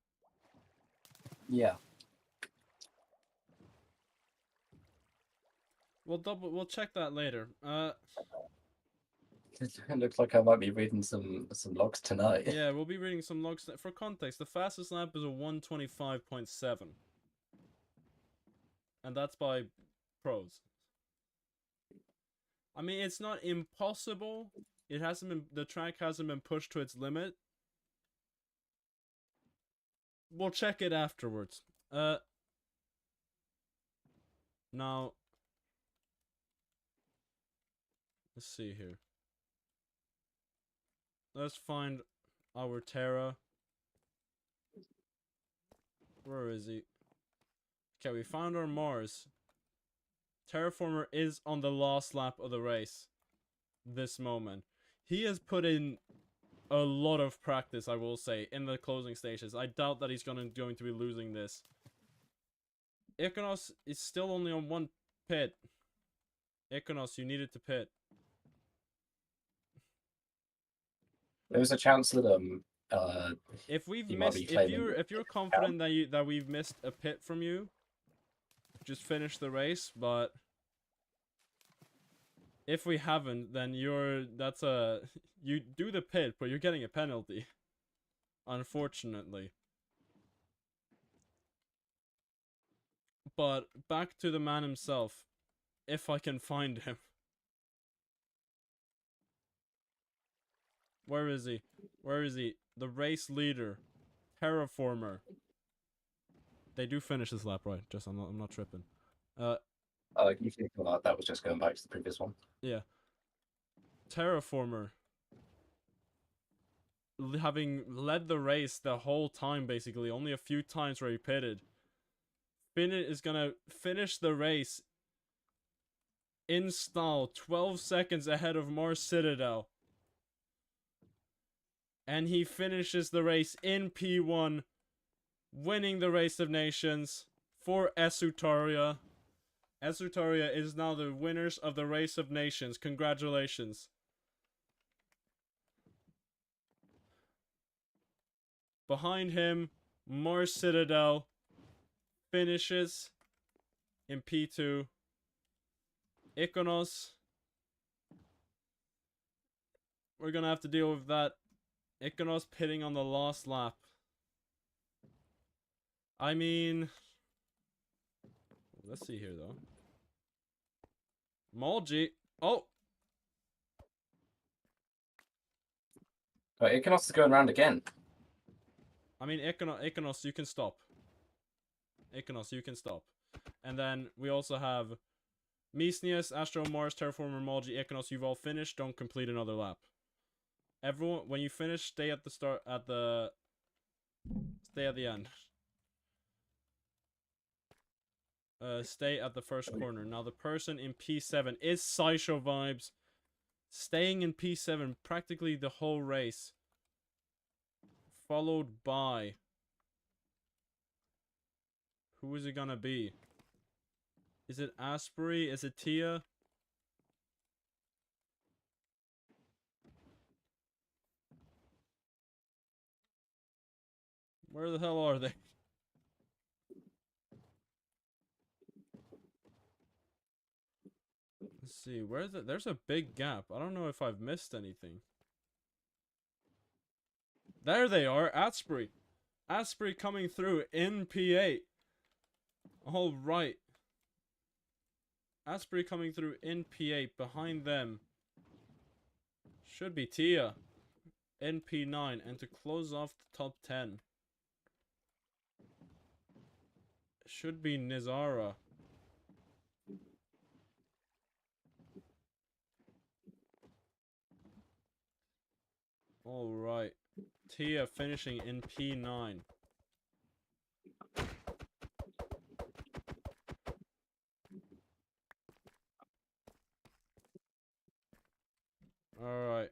Yeah. We'll check that later. It looks like I might be reading some logs tonight. Yeah, we'll be reading some logs. For context, the fastest lap is a 1:25.7. And that's by pros. I mean, it's not impossible. It hasn't been, the track hasn't been pushed to its limit. We'll check it afterwards. Now, let's see here. Let's find our Terra. Where is he? Okay, we found our Mars. Terraformer is on the last lap of the race. This moment. He has put in a lot of practice, I will say, in the closing stages. I doubt that he's going to be losing this. Iconos is still only on one pit. Iconos, you needed to pit. There's a chance that If we've you might missed, be claiming if you're confident that we've missed a pit from you, just finish the race. But if we haven't, then you do the pit, but you're getting a penalty. Unfortunately. But back to the man himself, if I can find him. Where is he? Where is he? The race leader, Terraformer. They do finish this lap, right? Just I'm not tripping. you think that was just going back to the previous one. Yeah. Terraformer, having led the race the whole time, basically, only a few times where he pitted. Is gonna finish the race in style, 12 seconds ahead of Mars Citadel. And he finishes the race in P1, winning the Race of Nations for Esutoria. Esutoria is now the winners of the Race of Nations. Congratulations. Behind him, Mars Citadel finishes in P2. Iconos. We're gonna have to deal with that. Iconos pitting on the last lap. I mean, let's see here though. Molgi. Oh! Iconos is going around again. I mean, Iconos, you can stop. Iconos, you can stop. And then we also have Misnius, Astro, Mars, Terraformer, Molgi, Iconos. You've all finished. Don't complete another lap. Everyone, when you finish, stay at the start, stay at the end. Stay at the first corner. Now, the person in P7 is Sideshow Vibes, staying in P7 practically the whole race. Followed by... who is it gonna be? Is it Asprey? Is it Tia? Where the hell are they? Let's see, there's a big gap. I don't know if I've missed anything. There they are, Asprey. Asprey coming through in P8. Alright. Asprey coming through in P8. Behind them should be Tia in P9. And to close off the top 10 should be Nizara. Alright. Tia finishing in P9. Alright.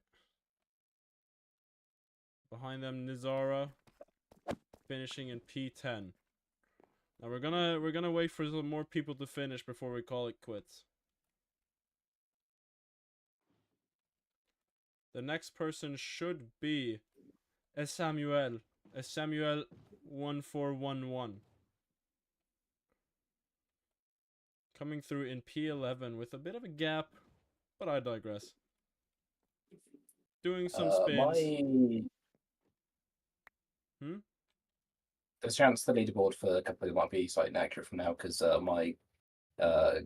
Behind them, Nizara finishing in P10. Now we're gonna wait for some more people to finish before we call it quits. The next person should be Samuel 1411. coming through in P11 with a bit of a gap, but I digress. Doing some spins. Hmm? There's a chance the leaderboard for a couple might be slightly inaccurate from now because my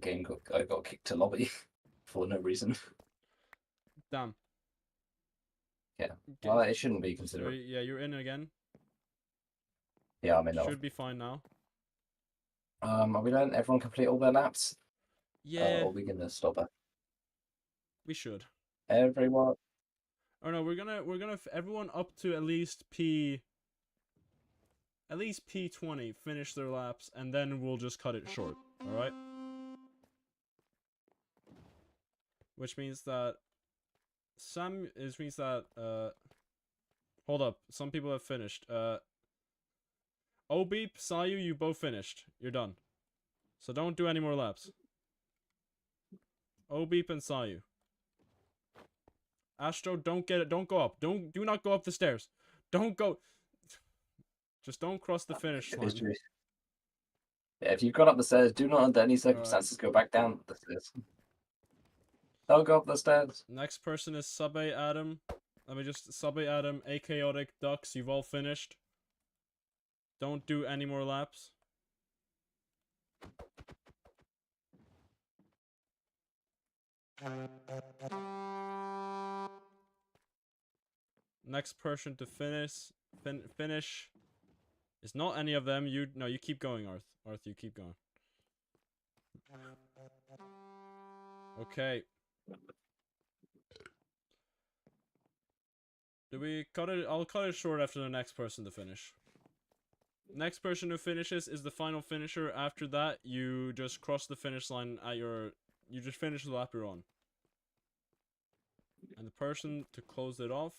game I got kicked to lobby for no reason. Damn. Yeah. Get- Well, it shouldn't be so, considered. yeah, you're in again. Yeah, I'm in. Should be fine now. Are we letting everyone complete all their laps? Yeah, Or are we gonna stop it? we should. Everyone. Oh no, we're gonna everyone up to at least P20 finish their laps, and then we'll just cut it short. All right. Which means that hold up, some people have finished. Obeep, Sayu, you both finished. You're done. So don't do any more laps. Obeep and Sayu. Astro, don't go up. Do not go up the stairs. Don't go. Just don't cross the finish line. Yeah, if you've gone up the stairs, do not under any circumstances go back down the stairs. Don't go up the stairs. Next person is Subway Adam. Let me just Subway Adam, Achaotic Ducks. You've all finished. Don't do any more laps. Next person to finish is not any of them. You keep going, Arth. Arth, you keep going. Okay. Do we cut it? I'll cut it short after the next person to finish. Next person who finishes is the final finisher. After that, you just cross the finish line at your... You just finish the lap you're on. And the person to close it off...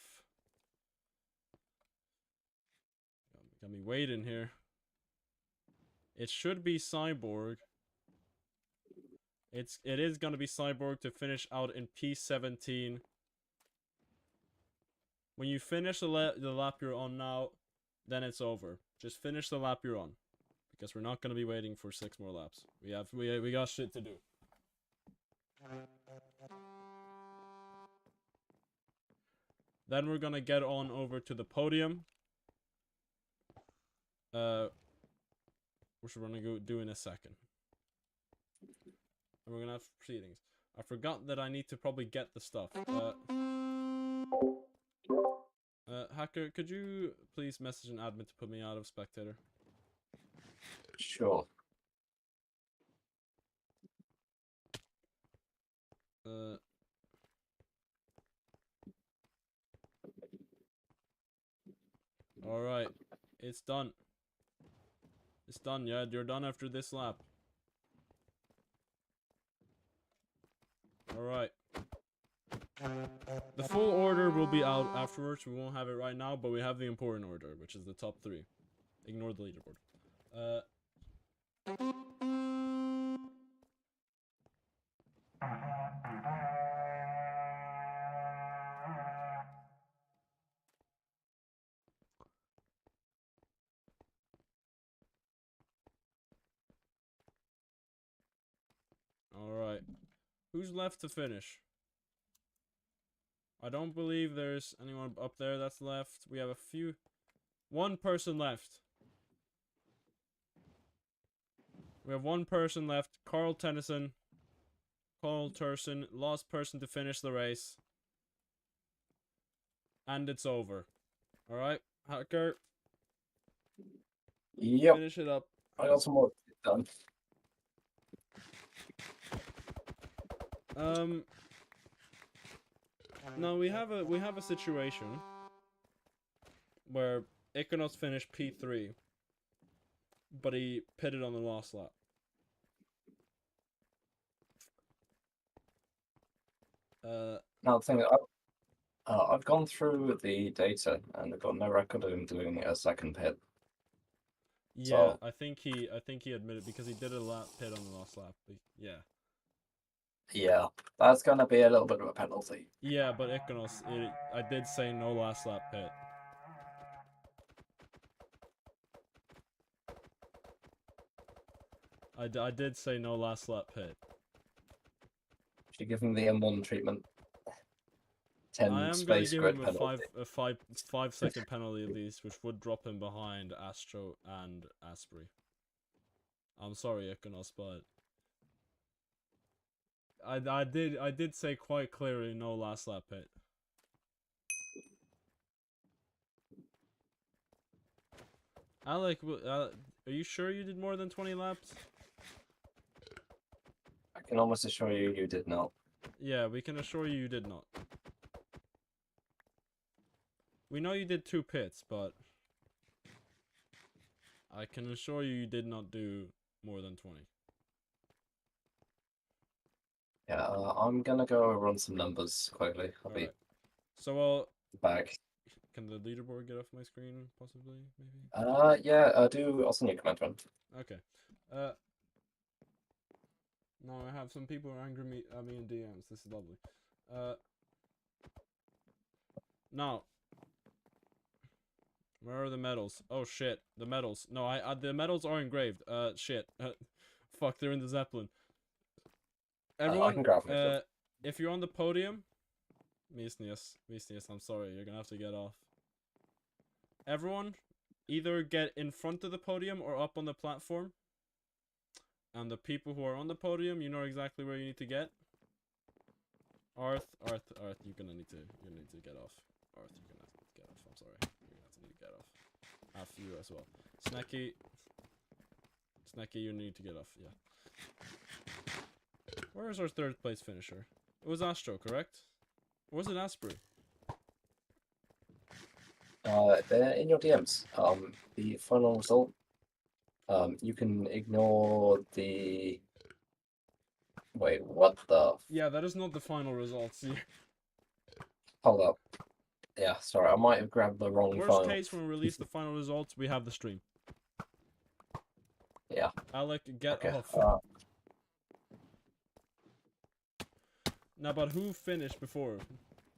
Got me waiting here. It should be Cyborg. It is gonna be Cyborg to finish out in P17. When you finish the lap you're on now, then it's over. Just finish the lap you're on, because we're not gonna be waiting for 6 more laps. We got shit to do. Then we're gonna get on over to the podium. Which we're gonna go do in a second. And we're gonna have proceedings. I forgot that I need to probably get the stuff. Hacker, could you please message an admin to put me out of spectator? Sure. Alright. It's done. It's done, yeah? You're done after this lap. Alright. The full order will be out afterwards. We won't have it right now, but we have the important order, which is the top 3. Ignore the leaderboard. Alright. Who's left to finish? I don't believe there's anyone up there that's left. We have one person left. We have one person left. Carl Tennyson. Carl Turson. Last person to finish the race. And it's over. Alright, Hacker. Yep. Finish it up. I got some more done. Now we have a situation where Iconos finished P3, but he pitted on the last lap. Now the thing is, I've gone through the data and I've got no record of him doing a second pit. Yeah, So- I think he admitted because he did a lap pit on the last lap. But yeah. Yeah, that's gonna be a little bit of a penalty. Yeah, but Iconos, I did say no last lap pit. I did say no last lap pit. Should give him the M1 treatment. I 10 am gonna space give grid him a penalty. 5 second penalty at least, which would drop him behind Astro and Asprey. I'm sorry, Econos, but I did say quite clearly no last lap pit. Alec, are you sure you did more than 20 laps? I can almost assure you, you did not. Yeah, we can assure you did not. We know you did 2 pits, but I can assure you did not do more than 20. Yeah, I'm gonna go run some numbers quickly. I'll be Alright. So, back. can the leaderboard get off my screen, possibly, maybe? Yeah, I'll send you a command run. Okay. No, I have some people angry at me in DMs. This is lovely. Now, where are the medals? Oh shit, the medals. No, the medals are engraved. Shit. Fuck, they're in the Zeppelin. I Everyone, can grab them. if you're on the podium, Misnius, I'm sorry, you're gonna have to get off. Everyone, either get in front of the podium or up on the platform. And the people who are on the podium, you know exactly where you need to get. Arth, you're gonna need to get off. Arth, you're gonna have to get off. I'm sorry, you're gonna have to get off. After you as well. Snacky, you need to get off. Yeah. Where is our 3rd place finisher? It was Astro, correct? Or was it Asprey? They're in your DMs. The final result. You can ignore the. Wait, what the? Yeah, that is not the final results. Hold up. Yeah, sorry, I might have grabbed the wrong Worst file. case, when we release the final results, we have the stream. Yeah. Alec, get Okay. off. Now, but who finished before?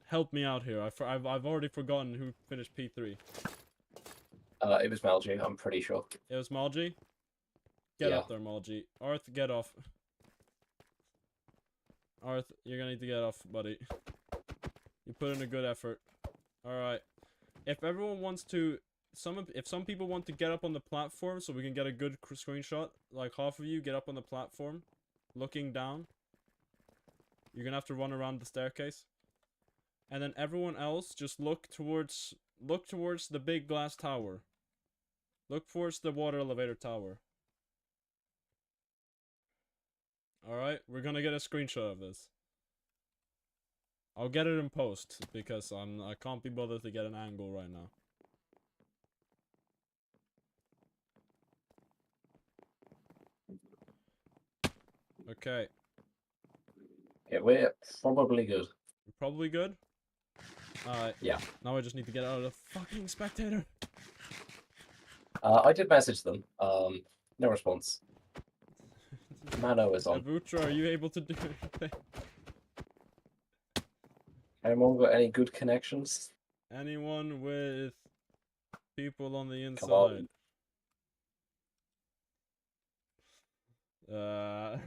Help me out here. I've already forgotten who finished P3. It was Malji, I'm pretty sure. It was Malji? Get Yeah. up there, Malji. Arth, get off. Arth, you're gonna need to get off, buddy. You put in a good effort. Alright. If everyone wants to... If some people want to get up on the platform so we can get a good screenshot, like half of you get up on the platform, looking down. You're gonna have to run around the staircase. And then everyone else, just look towards the big glass tower. Look towards the water elevator tower. Alright, we're gonna get a screenshot of this. I'll get it in post, because I can't be bothered to get an angle right now. Okay. Yeah, we're probably good. Probably good? Alright. Yeah. Now I just need to get out of the fucking spectator. I did message them. No response. Mano is on. Avutra, are you able to do anything? Anyone got any good connections? Anyone with people on the Come on. inside?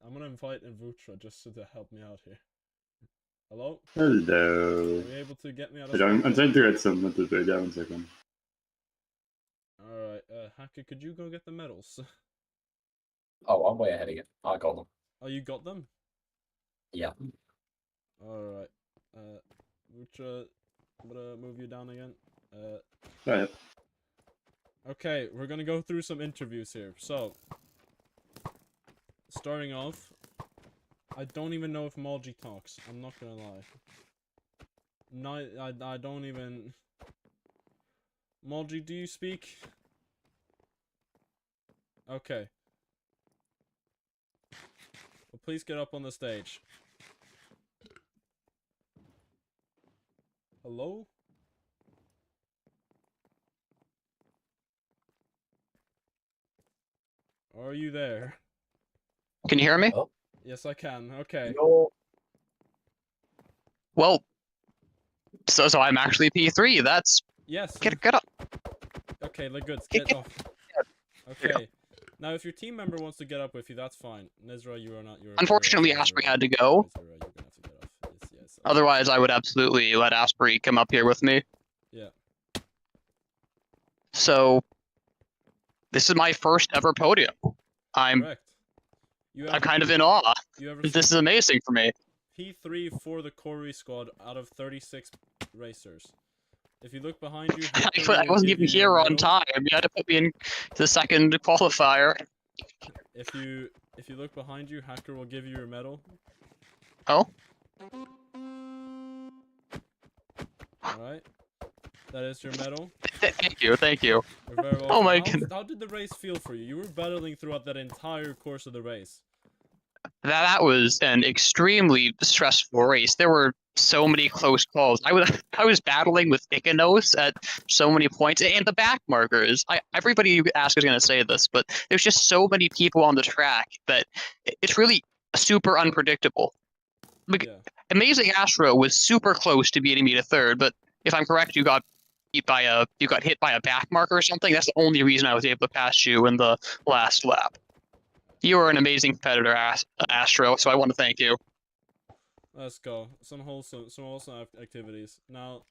I'm gonna invite Avutra just to help me out here. Hello? Hello. Are you able to get me out of I'm spectator? trying to get some at the video. 1 second. Alright, Hacker, could you go get the medals? Oh, I'm way ahead of you. I got them. Oh, you got them? Yeah. Alright. Avutra, I'm gonna move you down again. Right. Okay, we're gonna go through some interviews here. So, starting off, I don't even know if Malji talks. I'm not gonna lie. No, I don't even... Malji, do you speak? Okay. Well, please get up on the stage. Hello? Are you there? Can you hear me? Oh. Yes, I can. Okay. You're... Well, so I'm actually P3. That's Yes. get up. Okay, look good. Get- Get off. Okay. Now, if your team member wants to get up with you, that's fine. Nezra, you are not. Unfortunately, Asprey had to go. You're gonna have to get off. Yes. Otherwise, I would absolutely let Asprey come up here with me. Yeah. So, this is my first ever podium. I'm Correct. I'm kind of in awe. You ever This is amazing for me. P3 for the Corey squad out of 36 racers. If you look behind you, I wasn't even here on time. You had to put me in the second qualifier. If you look behind you, Hacker will give you your medal. Oh. Alright. That is your medal. Thank you. You're very welcome. Oh my goodness. How did the race feel for you? You were battling throughout that entire course of the race. That was an extremely stressful race. There were so many close calls. I was battling with Ikanos at so many points, and the back markers. Everybody you ask is going to say this, but there's just so many people on the track that it's really super unpredictable. Yeah. Amazing Astro was super close to beating me to third, but if I'm correct, you got hit by a back marker or something. That's the only reason I was able to pass you in the last lap. You are an amazing competitor, Astro, so I want to thank you. Let's go. Some wholesome activities. Now,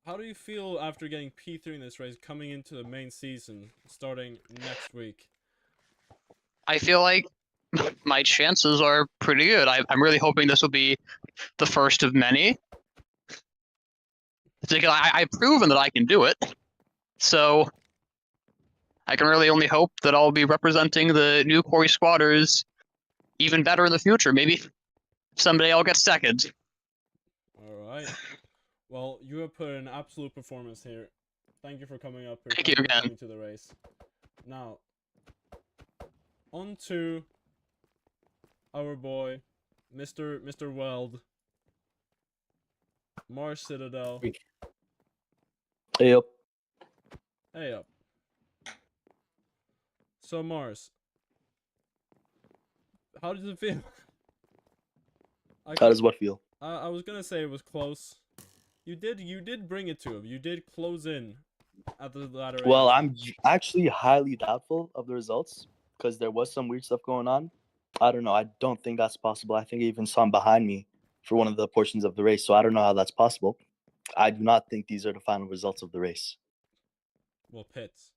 how do you feel after getting P3 in this race, coming into the main season, starting next week? I feel like my chances are pretty good. I'm really hoping this will be the first of many. I've proven that I can do it, so I can really only hope that I'll be representing the new Corey squatters even better in the future. Maybe someday I'll get second. Alright. Well, you have put in an absolute performance here. Thank you for coming up here. Thank you again. For coming to the race. Now, on to our boy, Mr. Weld. Mars Citadel. Hey up. Hey up. So Mars, how does it feel? How does what feel? I was gonna say it was close. You did bring it to him. You did close in at the latter. Well, I'm actually highly doubtful of the results because there was some weird stuff going on. I don't know. I don't think that's possible. I think I even saw him behind me for one of the portions of the race, so I don't know how that's possible. I do not think these are the final results of the race. Well, pits.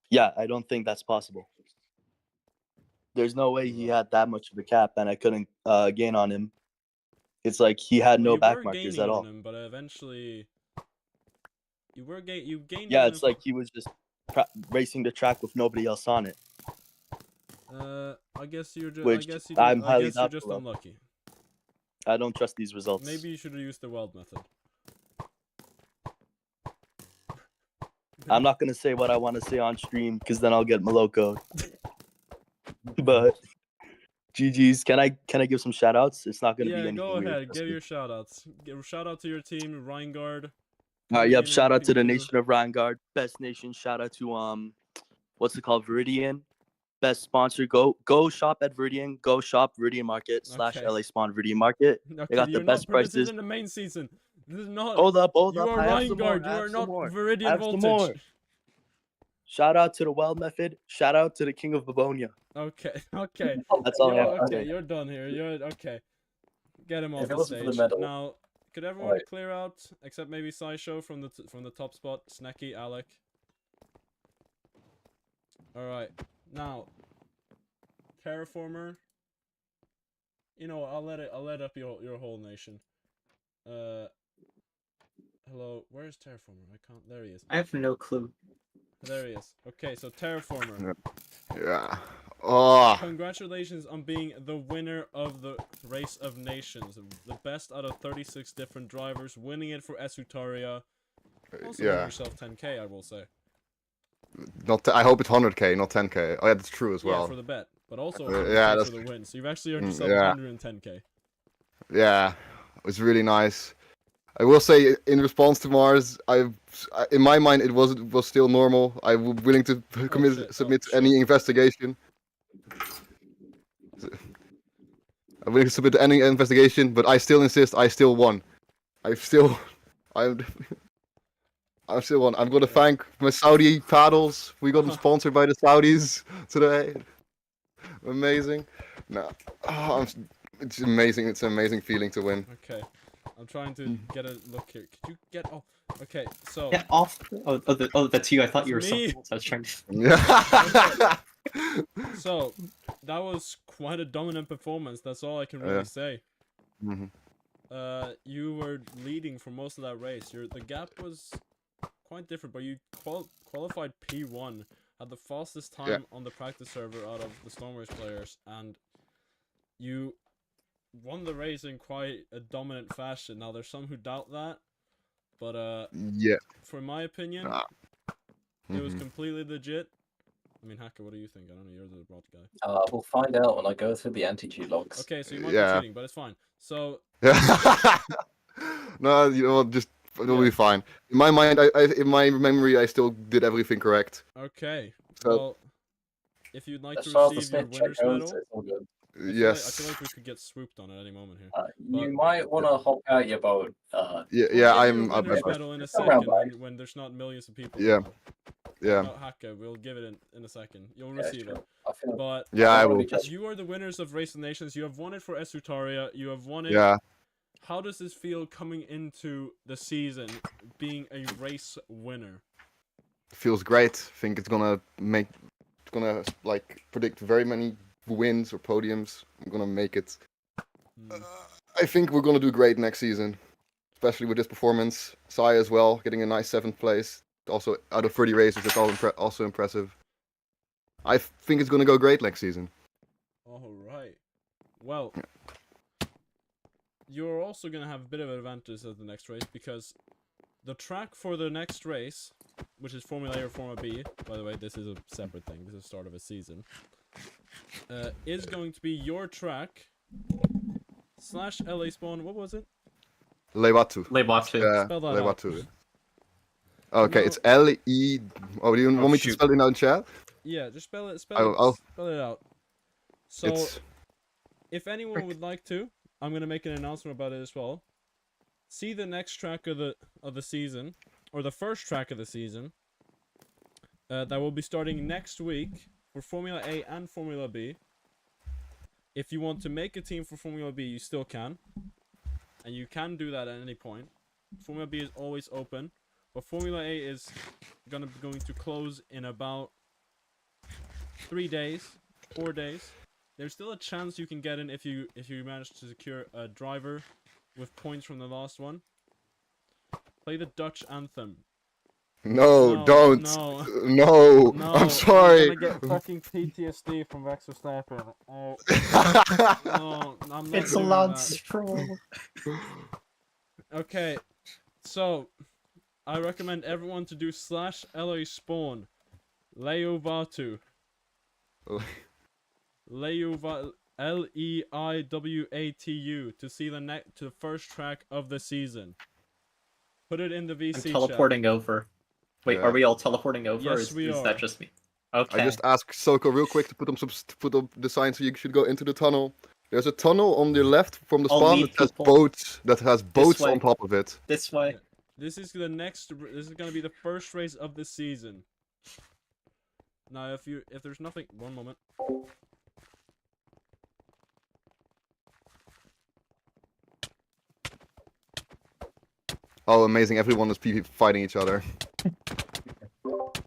Yeah, I don't think that's possible. There's no way he had that much of a cap and I couldn't gain on him. It's like he had no back markers at all. Him, but eventually, you gained. Yeah, it's like he was just racing the track with nobody else on it. I guess you're just. Which I guess you're just unlucky. I don't trust these results. Maybe you should have used the weld method. I'm not gonna say what I want to say on stream because then I'll get Maloko. But GG's, can I give some shout outs? It's not gonna be anything go weird, ahead. Give your shout outs. Give a shout out to your team, Reingard. Yep, shout out to the nation of Reingard. Best nation, shout out to what's it called? Viridian. Best sponsor. Go shop at Viridian. Go shop Viridian Market / LA Spawn Viridian Market. Okay, they got the best prices. This isn't the main season. This is not. Hold up. You are Reingard. You are not Viridian Voltage. Shout out to the Weld Method. Shout out to the King of Babonia. Okay. That's all I have to say. You're done here. You're okay. Get him off If it the wasn't for stage. the medal- Now, could everyone clear out except maybe Sideshow from the top spot? Snecky, Alec. All right. Now, Terraformer. You know what? I'll let up your whole nation. Hello. Where's Terraformer? I can't. There he is. I have no clue. There he is. Okay, so Terraformer. Yeah. Oh. Congratulations on being the winner of the Race of Nations. The best out of 36 different drivers, winning it for Esutaria. Also Yeah. won yourself 10k, I will say. I hope it's 100k, not 10k. Oh yeah, that's true as well. Yeah, for the bet, but also yeah, for that's the win. So you've actually earned yourself yeah. 110k. Yeah, it was really nice. I will say, in response to Mars, in my mind, it was still normal. I'm willing to submit any investigation. I'm willing to submit any investigation, but I still insist. I still won. I'm. I'm still on. I'm gonna thank my Saudi paddles. We got them sponsored by the Saudis today. Amazing. No, it's amazing. It's an amazing feeling to win. Okay, I'm trying to get a look here. Could you get? Oh, okay. So Get off. Oh, that's you. I thought you were It's something me. else. I was trying to. Yeah. so that was quite a dominant performance. That's all I can really Yeah. say. Mhm. You were leading for most of that race. The gap was quite different, but you qualified P1, had the fastest time on the practice server out of the Stoneworks players, and you won the race in quite a dominant fashion. Now there's some who doubt that, but Yeah. for my opinion, Ah. it was Mhm. completely legit. I mean, Hacker, what do you think? I don't know. You're the broad guy. We'll find out when I go through the anti-cheat logs. Okay, so you might Yeah. be cheating, but it's fine. So No, you know, just it'll Yeah. be fine. In my mind, in my memory, I still did everything correct. okay, So well, if you'd like As to far as the receive your snip check winner's goes, medal, it's all good. I feel yes. like we could get swooped on at any moment here. You But- might want to hop out your boat. Yeah, We'll yeah. give you I'm. a winner's I'm- medal in a Come around, second when there's not millions of people. Yeah. around. Yeah. No, Hacker, we'll give it in a second. You'll Yeah, receive sure. it. I feel But Yeah, I don't will. wanna be judged. you are the winners of Race of Nations. You have won it for Esutaria. You have won it. Yeah. How does this feel coming into the season, being a race winner? Feels great. Think it's gonna like predict very many wins or podiums. I'm gonna make it. Hmm. I think we're gonna do great next season, especially with this performance. Sai as well, getting a nice 7th place. Also, out of 30 races, that's also impressive. I think it's gonna go great next season. All right. Well, you're also gonna have a bit of an advantage at the next race because the track for the next race, which is Formula A or Formula B, by the way, this is a separate thing. This is the start of a season. Is going to be your track / LA Spawn. What was it? Lewatu. Lewatu. Spell that out. Lewatu. Okay, No. it's L-E. Oh, do you want me to shoot. spell it out in chat? Yeah, just spell it. I'll- Spell it out. So, It's if anyone would like to, I'm gonna make an announcement about it as well. See the next track of the season, or the first track of the season. That will be starting next week for Formula A and Formula B. If you want to make a team for Formula B, you still can, and you can do that at any point. Formula B is always open, but Formula A is going to close in about 3 days, 4 days. There's still a chance you can get in if you manage to secure a driver with points from the last one. Play the Dutch anthem. no, don't. No. No, No, I'm sorry. I'm gonna get fucking PTSD from Rex Verstappen. Oh, no, I'm not It's a doing loud that. stroll. Okay, so I recommend everyone to do / LA Spawn, Leovatu, Leiwatu to see the first track of the season. Put it in the I'm VC chat. teleporting over. Wait, Yeah. are we all teleporting over? Yes, or is, we is are. that just me? Okay. I just asked Soko real quick to put up the sign so you should go into the tunnel. There's a tunnel on the left from the I'll spawn lead that has people boats. That has boats way. on top of it. This way. This is gonna be the first race of the season. Now, if there's nothing, one moment. Oh, amazing! Everyone is fighting each other.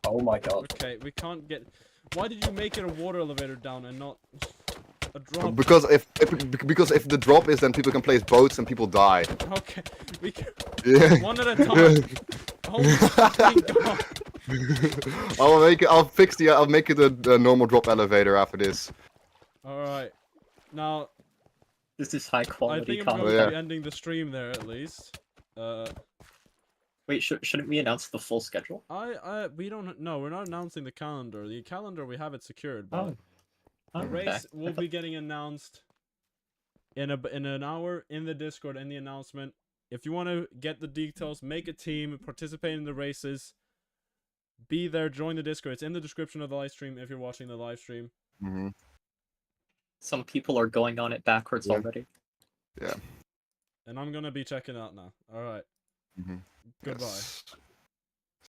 Oh my god. Okay, we can't get. Why did you make it a water elevator down and not a drop? Because if the drop is, then people can place boats and people die. Okay, we can Yeah. one at a time. Oh my god! I'll make it a normal drop elevator after this. All right, now This is high I quality think I'm content. going to be ending the stream there at least. Wait, shouldn't we announce the full schedule? We don't. No, we're not announcing the calendar. The calendar we have it secured. But Oh. the Okay. race will be getting announced in an hour in the Discord in the announcement. If you want to get the details, make a team, participate in the races, be there, join the Discord. It's in the description of the live stream if you're watching the live stream. Hmm. Some people are going on it backwards Yeah. already. And I'm gonna be checking out now. All right. Hmm. Goodbye. Yes.